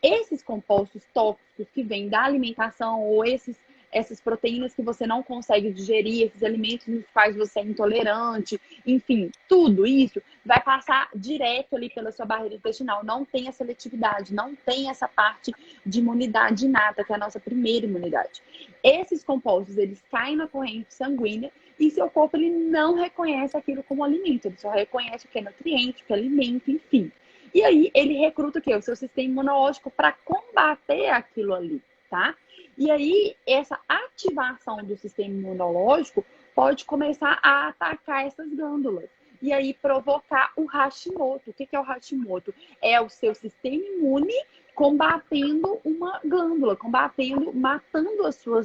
Esses compostos tóxicos que vêm da alimentação ou essas proteínas que você não consegue digerir, esses alimentos nos quais você é intolerante, enfim, tudo isso vai passar direto ali pela sua barreira intestinal. Não tem a seletividade, não tem essa parte de imunidade inata, que é a nossa primeira imunidade. Esses compostos, eles caem na corrente sanguínea e seu corpo ele não reconhece aquilo como alimento, ele só reconhece o que é nutriente, o que é alimento, enfim. E aí ele recruta o quê? O seu sistema imunológico para combater aquilo ali, tá? E aí essa ativação do sistema imunológico pode começar a atacar essas glândulas. E aí provocar o Hashimoto. O que é o Hashimoto? É o seu sistema imune combatendo uma glândula, matando a sua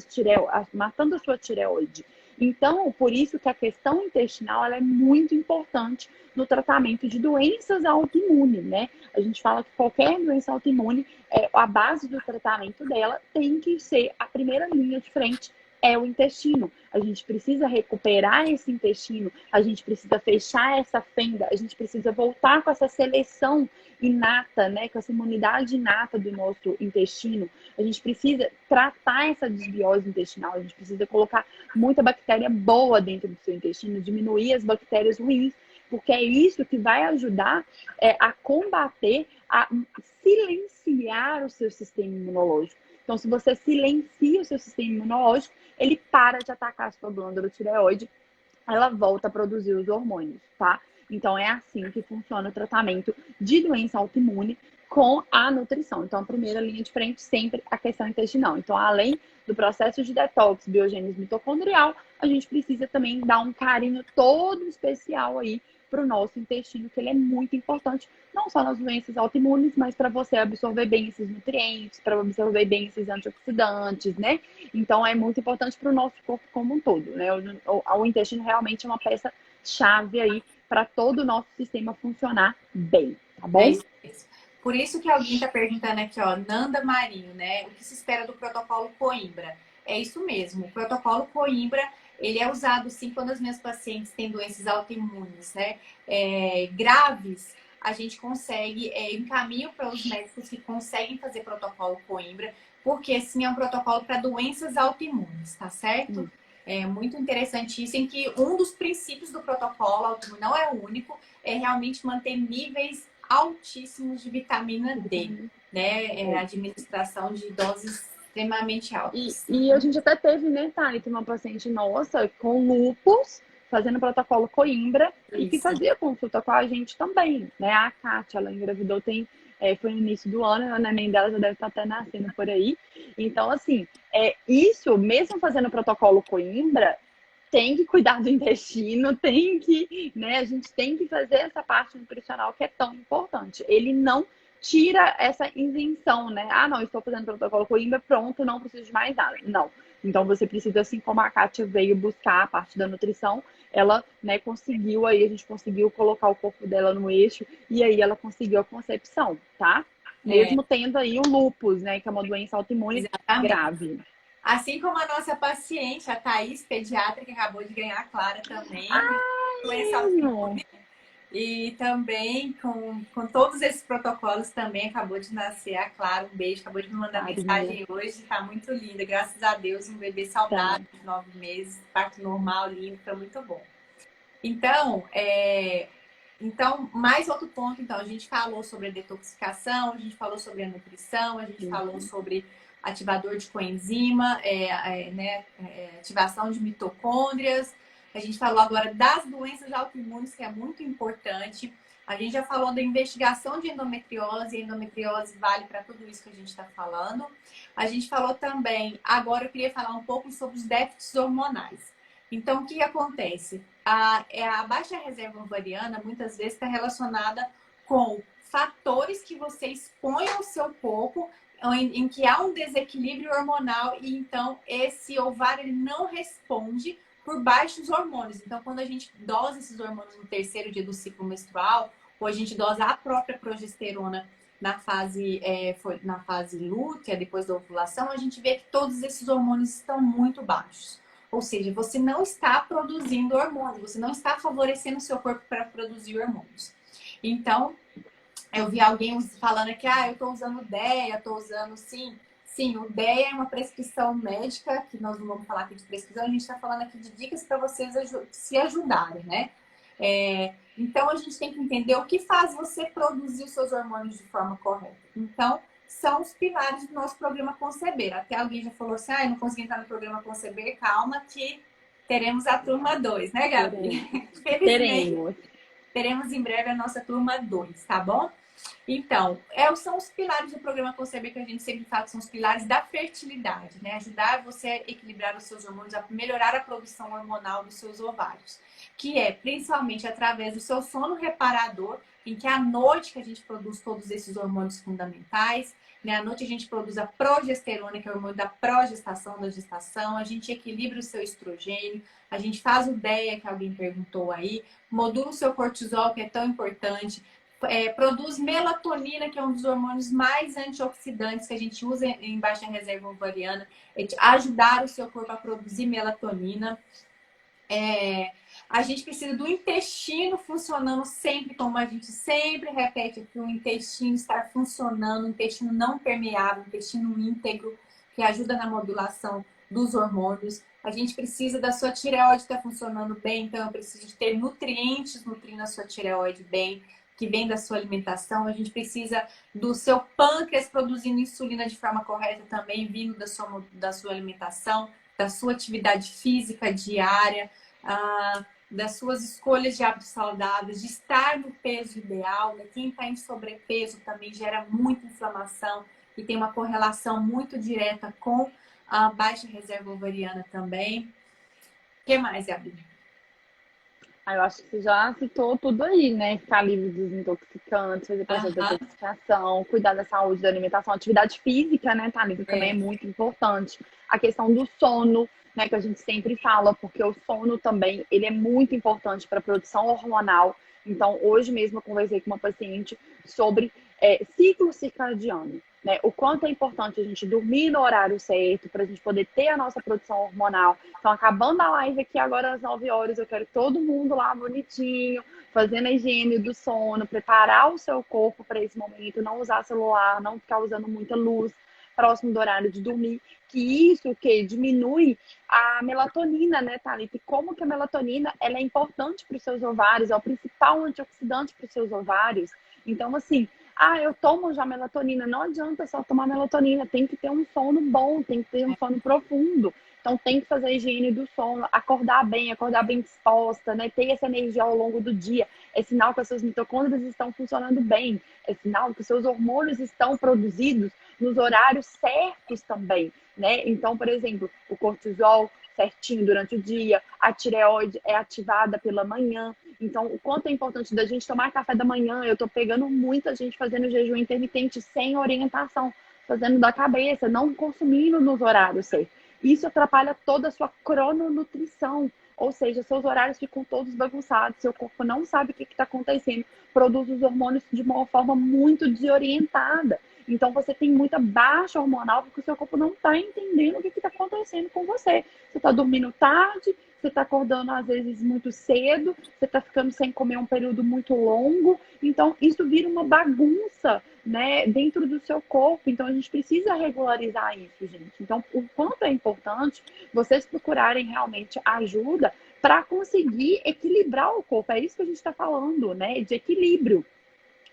tireoide. Então, por isso que a questão intestinal ela é muito importante no tratamento de doenças autoimunes, né? A gente fala que qualquer doença autoimune, a base do tratamento dela tem que ser a primeira linha de frente é o intestino. A gente precisa recuperar esse intestino, a gente precisa fechar essa fenda, a gente precisa voltar com essa seleção inata, né, com essa imunidade inata do nosso intestino. A gente precisa tratar essa desbiose intestinal, a gente precisa colocar muita bactéria boa dentro do seu intestino, diminuir as bactérias ruins, porque é isso que vai ajudar a combater, a silenciar o seu sistema imunológico. Então, se você silencia o seu sistema imunológico, ele para de atacar a sua glândula tireoide, ela volta a produzir os hormônios, tá? Então, é assim que funciona o tratamento de doença autoimune, com a nutrição. Então, a primeira linha de frente sempre a questão intestinal. Então, além do processo de detox, biogênese mitocondrial, a gente precisa também dar um carinho todo especial aí para o nosso intestino, que ele é muito importante, não só nas doenças autoimunes, mas para você absorver bem esses nutrientes, para absorver bem esses antioxidantes, né? Então, é muito importante para o nosso corpo como um todo, né? O intestino realmente é uma peça chave aí para todo o nosso sistema funcionar bem, tá É bom? isso mesmo. Por isso que alguém está perguntando aqui, ó, Nanda Marinho, né? O que se espera do protocolo Coimbra? É isso mesmo. O protocolo Coimbra, ele é usado sim quando as minhas pacientes têm doenças autoimunes, né? Graves, a gente consegue, encaminho para os médicos que conseguem fazer protocolo Coimbra, porque sim é um protocolo para doenças autoimunes, tá certo? É muito interessante isso, em que um dos princípios do protocolo autoimune, não é o único, é realmente manter níveis altíssimos de vitamina D, né? A administração de doses extremamente altas. E a gente até teve, né, Thalita, uma paciente nossa com lúpus, fazendo protocolo Coimbra, e que Isso. fazia consulta com a gente também, né? A Kátia, ela engravidou, foi no início do ano, a neném dela já deve estar até nascendo por aí. Então, assim, isso, mesmo fazendo protocolo Coimbra, tem que cuidar do intestino, né? A gente tem que fazer essa parte nutricional que é tão importante. Ele não tira essa isenção, né? Ah, não, estou fazendo protocolo Coimbra, pronto, não preciso de mais nada. Não. Então você precisa, assim como a Kátia veio buscar a parte da nutrição, ela, né, conseguiu aí, a gente conseguiu colocar o corpo dela no eixo e aí ela conseguiu a concepção, tá? É, Mesmo tendo aí o lúpus, né, que é uma doença autoimune exatamente. grave. Assim como a nossa paciente, a Thaís, pediatra, que acabou de ganhar a Clara também, doença Mesmo. autoimune. E também com todos esses protocolos também acabou de nascer a Clara. Um beijo, acabou de me mandar Carinha, mensagem hoje. Está muito linda, graças a Deus. Um bebê tá. saudável de 9 meses, parto normal, lindo, foi muito bom. Então, mais outro ponto, então, a gente falou sobre a detoxificação, a gente falou sobre a nutrição, a gente falou sobre ativador de coenzima, né, ativação de mitocôndrias, a gente falou agora das doenças autoimunes, que é muito importante. A gente já falou da investigação de endometriose, e endometriose vale para tudo isso que a gente está falando. A gente falou também, agora eu queria falar um pouco sobre os déficits hormonais. Então, o que acontece? A baixa reserva ovariana muitas vezes está relacionada com fatores que você expõe ao seu corpo em que há um desequilíbrio hormonal e então esse ovário ele não responde por baixos hormônios. Então, quando a gente dosa esses hormônios no terceiro dia do ciclo menstrual, ou a gente dosa a própria progesterona na fase lútea, depois da ovulação, a gente vê que todos esses hormônios estão muito baixos. Ou seja, você não está produzindo hormônios, você não está favorecendo o seu corpo para produzir hormônios. Então, eu vi alguém falando aqui, eu estou usando DEA, estou usando sim. Sim, o DEA é uma prescrição médica, que nós não vamos falar aqui de prescrição, a gente está falando aqui de dicas para vocês se ajudarem, né? Então, a gente tem que entender o que faz você produzir os seus hormônios de forma correta. Então, são os pilares do nosso programa Conceber. Até alguém já falou assim, não consegui entrar no programa Conceber, calma que teremos a turma 2, né, Teremos. Gabi? Felizmente, Teremos. teremos em breve a nossa turma 2, tá bom? Então, são os pilares do programa Conceber que a gente sempre fala que são os pilares da fertilidade, né? Ajudar você a equilibrar os seus hormônios, a melhorar a produção hormonal dos seus ovários, que é principalmente através do seu sono reparador, em que é à noite que a gente produz todos esses hormônios fundamentais, né? À noite a gente produz a progesterona, que é o hormônio da progestação, da gestação, a gente equilibra o seu estrogênio, a gente faz o DEA, que alguém perguntou aí, modula o seu cortisol, que é tão importante, produz melatonina, que é um dos hormônios mais antioxidantes que a gente usa em baixa reserva ovariana, ajudar o seu corpo a produzir melatonina. A gente precisa do intestino funcionando sempre, como a gente sempre repete aqui, o intestino estar funcionando, o intestino não permeável, o intestino íntegro, que ajuda na modulação dos hormônios. A gente precisa da sua tireoide estar funcionando bem, então eu preciso de ter nutrientes nutrindo a sua tireoide bem, que vem da sua alimentação. A gente precisa do seu pâncreas produzindo insulina de forma correta também, vindo da sua alimentação, da sua atividade física diária. das suas escolhas de hábitos saudáveis, de estar no peso ideal, né? Quem está em sobrepeso também gera muita inflamação e tem uma correlação muito direta com a baixa reserva ovariana também. O que mais, Gabi? Eu acho que você já citou tudo aí, né? Ficar livre dos intoxicantes, fazer processo de Aham, detoxificação, cuidar da saúde, da alimentação, atividade física, né, Thalita, também é é. muito importante. A questão do sono, né, que a gente sempre fala, porque o sono também, ele é muito importante para a produção hormonal. Então, hoje mesmo eu conversei com uma paciente sobre ciclo circadiano. Né, o quanto é importante a gente dormir no horário certo para a gente poder ter a nossa produção hormonal. Então, acabando a live aqui agora às 9 horas, eu quero todo mundo lá bonitinho, fazendo a higiene do sono, preparar o seu corpo para esse momento, não usar celular, não ficar usando muita luz próximo do horário de dormir, que isso que diminui a melatonina, né, Thalita? E como que a melatonina ela é importante para os seus ovários, é o principal antioxidante para os seus ovários. Então, assim, eu tomo já melatonina. Não adianta só tomar melatonina, tem que ter um sono bom, tem que ter um sono profundo. Então tem que fazer a higiene do sono, acordar bem disposta, né? Ter essa energia ao longo do dia. É sinal que as suas mitocôndrias estão funcionando bem. É sinal que os seus hormônios estão produzidos nos horários certos também, né? Então, por exemplo, o cortisol certinho durante o dia, a tireoide é ativada pela manhã. Então, o quanto é importante da gente tomar café da manhã. Eu tô pegando muita gente fazendo jejum intermitente sem orientação, fazendo da cabeça, não consumindo nos horários certos. Isso atrapalha toda a sua crononutrição, ou seja, seus horários ficam todos bagunçados, seu corpo não sabe o que está acontecendo, produz os hormônios de uma forma muito desorientada. Então você tem muita baixa hormonal porque o seu corpo não está entendendo o que está acontecendo com você. Você está dormindo tarde, você está acordando às vezes muito cedo, você está ficando sem comer um período muito longo. Então isso vira uma bagunça, né, dentro do seu corpo. Então a gente precisa regularizar isso, gente. Então o quanto é importante vocês procurarem realmente ajuda para conseguir equilibrar o corpo. É isso que a gente está falando, né, de equilíbrio.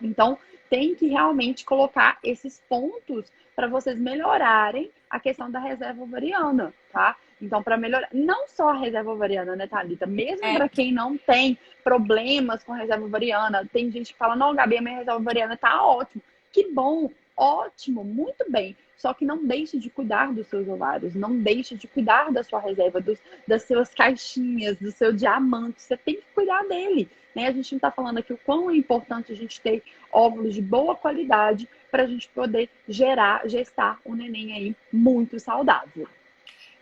Então, tem que realmente colocar esses pontos para vocês melhorarem a questão da reserva ovariana, tá? Então, para melhorar, não só a reserva ovariana, né, Thalita? Mesmo É, para quem não tem problemas com reserva ovariana, tem gente que fala: não, Gabi, a minha reserva ovariana tá ótimo. Que bom, ótimo, muito bem. Só que não deixe de cuidar dos seus ovários, não deixe de cuidar da sua reserva, das suas caixinhas, do seu diamante. Você tem que cuidar dele. Né? A gente não está falando aqui o quão é importante a gente ter óvulos de boa qualidade para a gente poder gestar um neném aí muito saudável.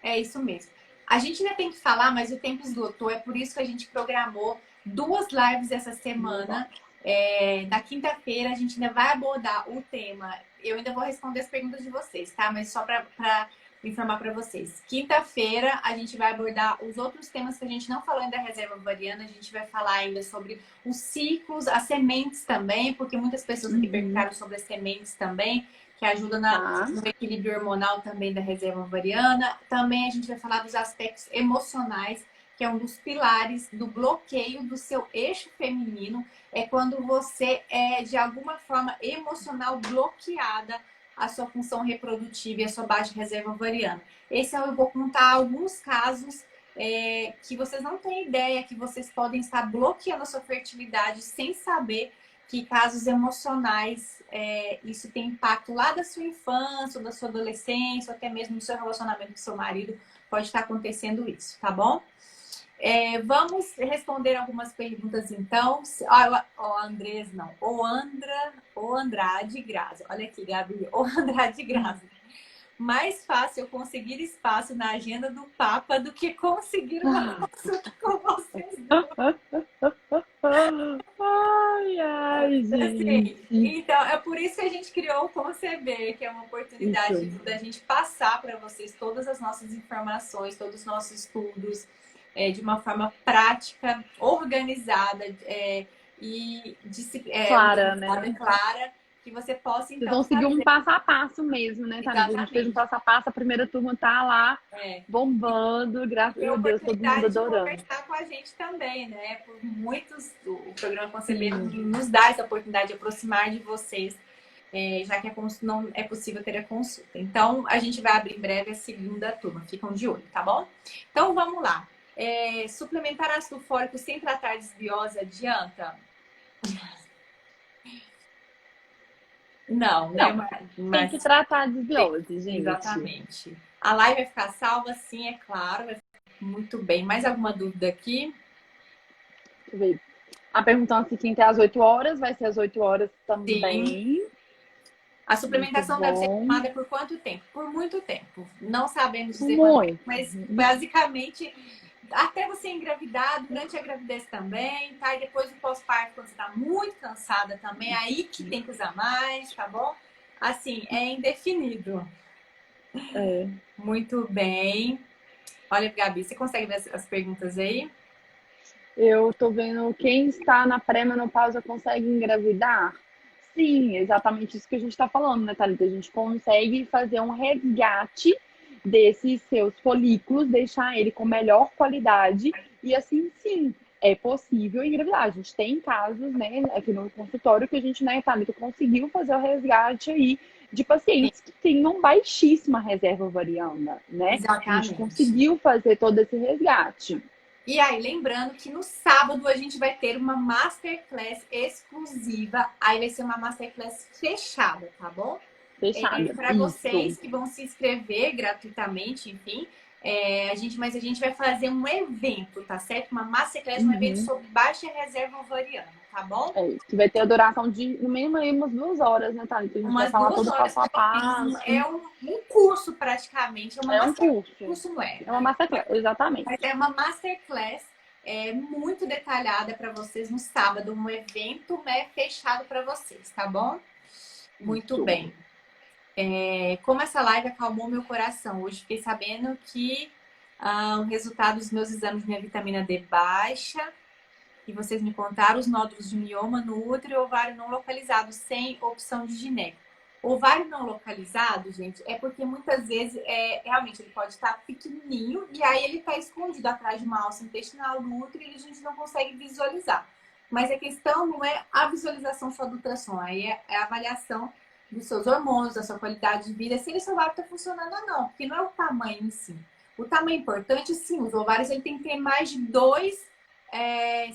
é isso mesmo. A gente ainda tem que falar, mas o tempo esgotou, é por isso que a gente programou 2 lives essa semana. Na quinta-feira a gente ainda vai abordar o tema. Eu ainda vou responder as perguntas de vocês, tá? Mas só para informar para vocês. Quinta-feira a gente vai abordar os outros temas que a gente não falou ainda da reserva ovariana. A gente vai falar ainda sobre os ciclos, as sementes também, porque muitas pessoas aqui perguntaram sobre as sementes também, que ajuda no equilíbrio hormonal também da reserva ovariana. Também a gente vai falar dos aspectos emocionais, que é um dos pilares do bloqueio do seu eixo feminino. É quando você é, de alguma forma, emocional bloqueada a sua função reprodutiva e a sua baixa reserva ovariana. Eu vou contar alguns casos que vocês não têm ideia que vocês podem estar bloqueando a sua fertilidade sem saber que casos emocionais, isso tem impacto lá da sua infância, ou da sua adolescência, ou até mesmo no seu relacionamento com seu marido, pode estar acontecendo isso, tá bom? Vamos responder algumas perguntas então. Andrés não. O Andrade Graça. Olha aqui, Gabi. O Andrade Graça. Mais fácil eu conseguir espaço na agenda do Papa do que conseguir uma consulta com vocês dois. Ai, gente. Então, é por isso que a gente criou o Conceber, que é uma oportunidade da gente passar para vocês todas as nossas informações, todos os nossos estudos, de uma forma prática, organizada e Clara, né? Clara, que você possa, então, Vocês vão seguir um passo a passo mesmo, né, Thalita? A gente fez um passo a passo, a primeira turma tá lá bombando, graças a Deus, todo mundo adorando. De conversar com a gente também, né? Por muitos, o programa Conceber nos dá essa oportunidade de aproximar de vocês, já que não é possível ter a consulta. Então, a gente vai abrir em breve a segunda turma. Ficam de olho, tá bom? Então, vamos lá. Suplementar ácido fólico sem tratar desbiose adianta? Não, né? Não, tem que Mas tratar a desbiose, gente. exatamente. A live vai ficar salva, sim, é claro. Vai ficar muito bem. Mais alguma dúvida aqui? Deixa eu ver. A perguntando se quem tem às 8 horas, vai ser às 8 horas Sim. também. A Muito suplementação deve ser bom. tomada por quanto tempo? Por muito tempo. Não sabemos dizer quanto tempo, Muito. mas basicamente até você engravidar, durante a gravidez também, tá? E depois do pós-parto, quando você tá muito cansada também, aí que tem que usar mais, tá bom? Assim, é indefinido. É. Muito bem. Olha, Gabi, você consegue ver as perguntas aí? Eu tô vendo quem está na pré-menopausa consegue engravidar? Sim, exatamente isso que a gente está falando, né, Thalita? A gente consegue fazer um resgate desses seus folículos, deixar ele com melhor qualidade e assim, sim, é possível engravidar. A gente tem casos, né, aqui no consultório que a gente, né, Thalita, conseguiu fazer o resgate aí de pacientes que tinham baixíssima reserva ovariana, né? A gente Exatamente. conseguiu fazer todo esse resgate. E aí, lembrando que no sábado a gente vai ter uma masterclass exclusiva. Aí vai ser uma masterclass fechada, tá bom? Fechada. Para Isso. vocês que vão se inscrever gratuitamente, enfim. Mas a gente vai fazer um evento, tá certo? Uma masterclass, um evento Uhum. sobre baixa reserva ovariana, tá bom? É, que vai ter a duração de, no mínimo, aí umas 2 horas, né, Thalita? A gente vai Umas falar duas todo horas, passo a pelo menos. passo. É um curso praticamente, é uma É um masterclass. curso. Curso não é, É uma masterclass, mas exatamente. é uma masterclass muito detalhada para vocês no sábado, um evento, né, fechado para vocês, tá bom? Muito Isso. bem. Como essa live acalmou meu coração. Hoje fiquei sabendo que o resultado dos meus exames de minha vitamina D baixa, e vocês me contaram os nódulos de mioma no útero e ovário não localizado, sem opção de gineco. Ovário não localizado, gente, é porque muitas vezes realmente ele pode estar pequenininho e aí ele está escondido atrás de uma alça intestinal do útero e a gente não consegue visualizar. Mas a questão não é a visualização só do ultrassom, aí é a avaliação dos seus hormônios, da sua qualidade de vida, se esse ovário está funcionando ou não, porque não é o tamanho em si. O tamanho importante, sim, os ovários ele tem que ter mais de 2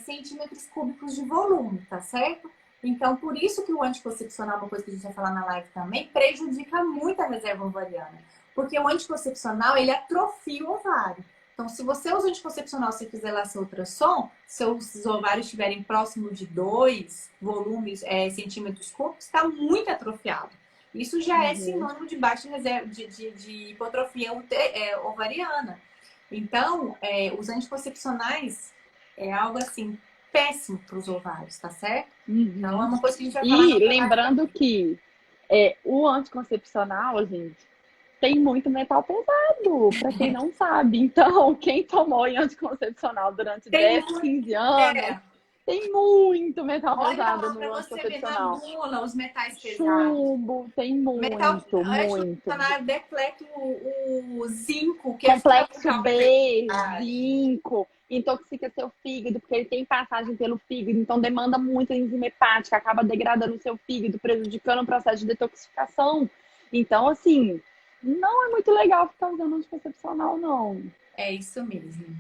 centímetros cúbicos de volume, tá certo? Então, por isso que o anticoncepcional, uma coisa que a gente vai falar na live também, prejudica muito a reserva ovariana. Porque o anticoncepcional, ele atrofia o ovário. Então, se você usa anticoncepcional, se fizer lá seu ultrassom, seus ovários estiverem próximo de 2 volumes, centímetros cúbicos, está muito atrofiado. Isso já é Uhum. sinônimo de baixa reserva, de hipotrofia ovariana. Então, os anticoncepcionais é algo assim péssimo para os ovários, tá certo? Então, é Uhum. uma coisa que a gente vai falar na E outra live lembrando também. que o anticoncepcional, gente, tem muito metal pesado, para quem não sabe. Então, quem tomou anticoncepcional durante Tem 10, muito. 15 anos, É, tem muito metal olha pesado lá para no você ver na anticoncepcional. bula os metais pesados. Chumbo, tem Metal muito, muito. anticoncepcional depleta o zinco, que é Complexo fundamental para a B, fertilidade. zinco, intoxica seu fígado, porque ele tem passagem pelo fígado, então demanda muita enzima hepática, acaba degradando o seu fígado, prejudicando o processo de detoxificação. Então, assim, não é muito legal ficar usando anticoncepcional, não. É isso mesmo.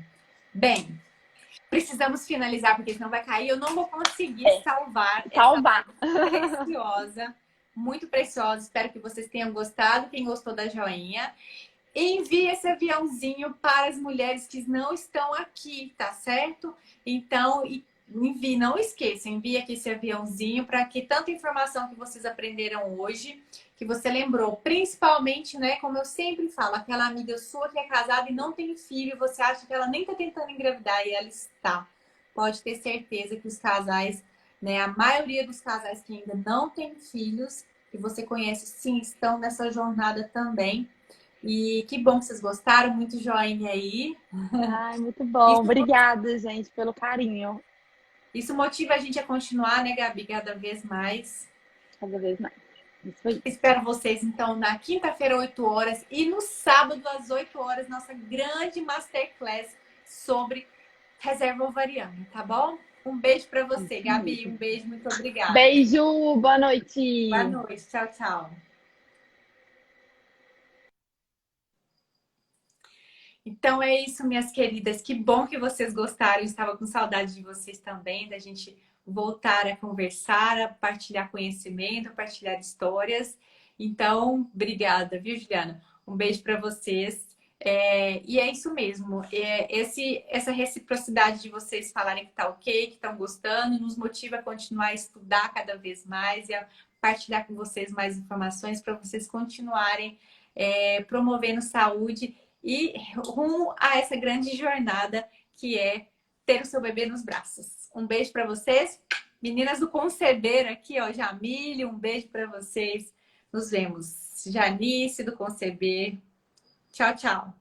Bem, precisamos finalizar, porque senão vai cair. Eu não vou conseguir É, salvar essa salvar. live preciosa, muito preciosa. Espero que vocês tenham gostado. Quem gostou, dá joinha. Envie esse aviãozinho para as mulheres que não estão aqui, tá certo? Então, envie, não esqueça, envie aqui esse aviãozinho para que tanta informação que vocês aprenderam hoje, que você lembrou, principalmente, né, como eu sempre falo, aquela amiga sua que é casada e não tem filho, você acha que ela nem está tentando engravidar e ela está. Pode ter certeza que os casais, né, a maioria dos casais que ainda não têm filhos, que você conhece, sim, estão nessa jornada também. E que bom que vocês gostaram, muito joinha aí. Ai, muito bom. Isso, Obrigada, gente, pelo carinho. isso motiva a gente a continuar, né, Gabi, cada vez mais. Cada vez mais. Isso aí. Espero vocês, então, na quinta-feira, 8 horas, e no sábado, às 8 horas, nossa grande masterclass sobre reserva ovariana, tá bom? Um beijo para você, Isso Gabi. mesmo. Um beijo, muito obrigada. Beijo, boa Boa noite. noite. Tchau, tchau. Então é isso, minhas queridas. Que bom que vocês gostaram. Estava com saudade de vocês também, da gente voltar a conversar, a partilhar conhecimento, a partilhar histórias. Então, obrigada, viu, Juliana? Um beijo para vocês. E é isso mesmo. Essa reciprocidade de vocês falarem que tá ok, que estão gostando, nos motiva a continuar a estudar cada vez mais e a partilhar com vocês mais informações para vocês continuarem promovendo saúde e rumo a essa grande jornada que é ter o seu bebê nos braços. Um beijo para vocês. Meninas do Conceber aqui, ó, Jamile, um beijo para vocês. Nos vemos. Janice do Conceber. Tchau, tchau.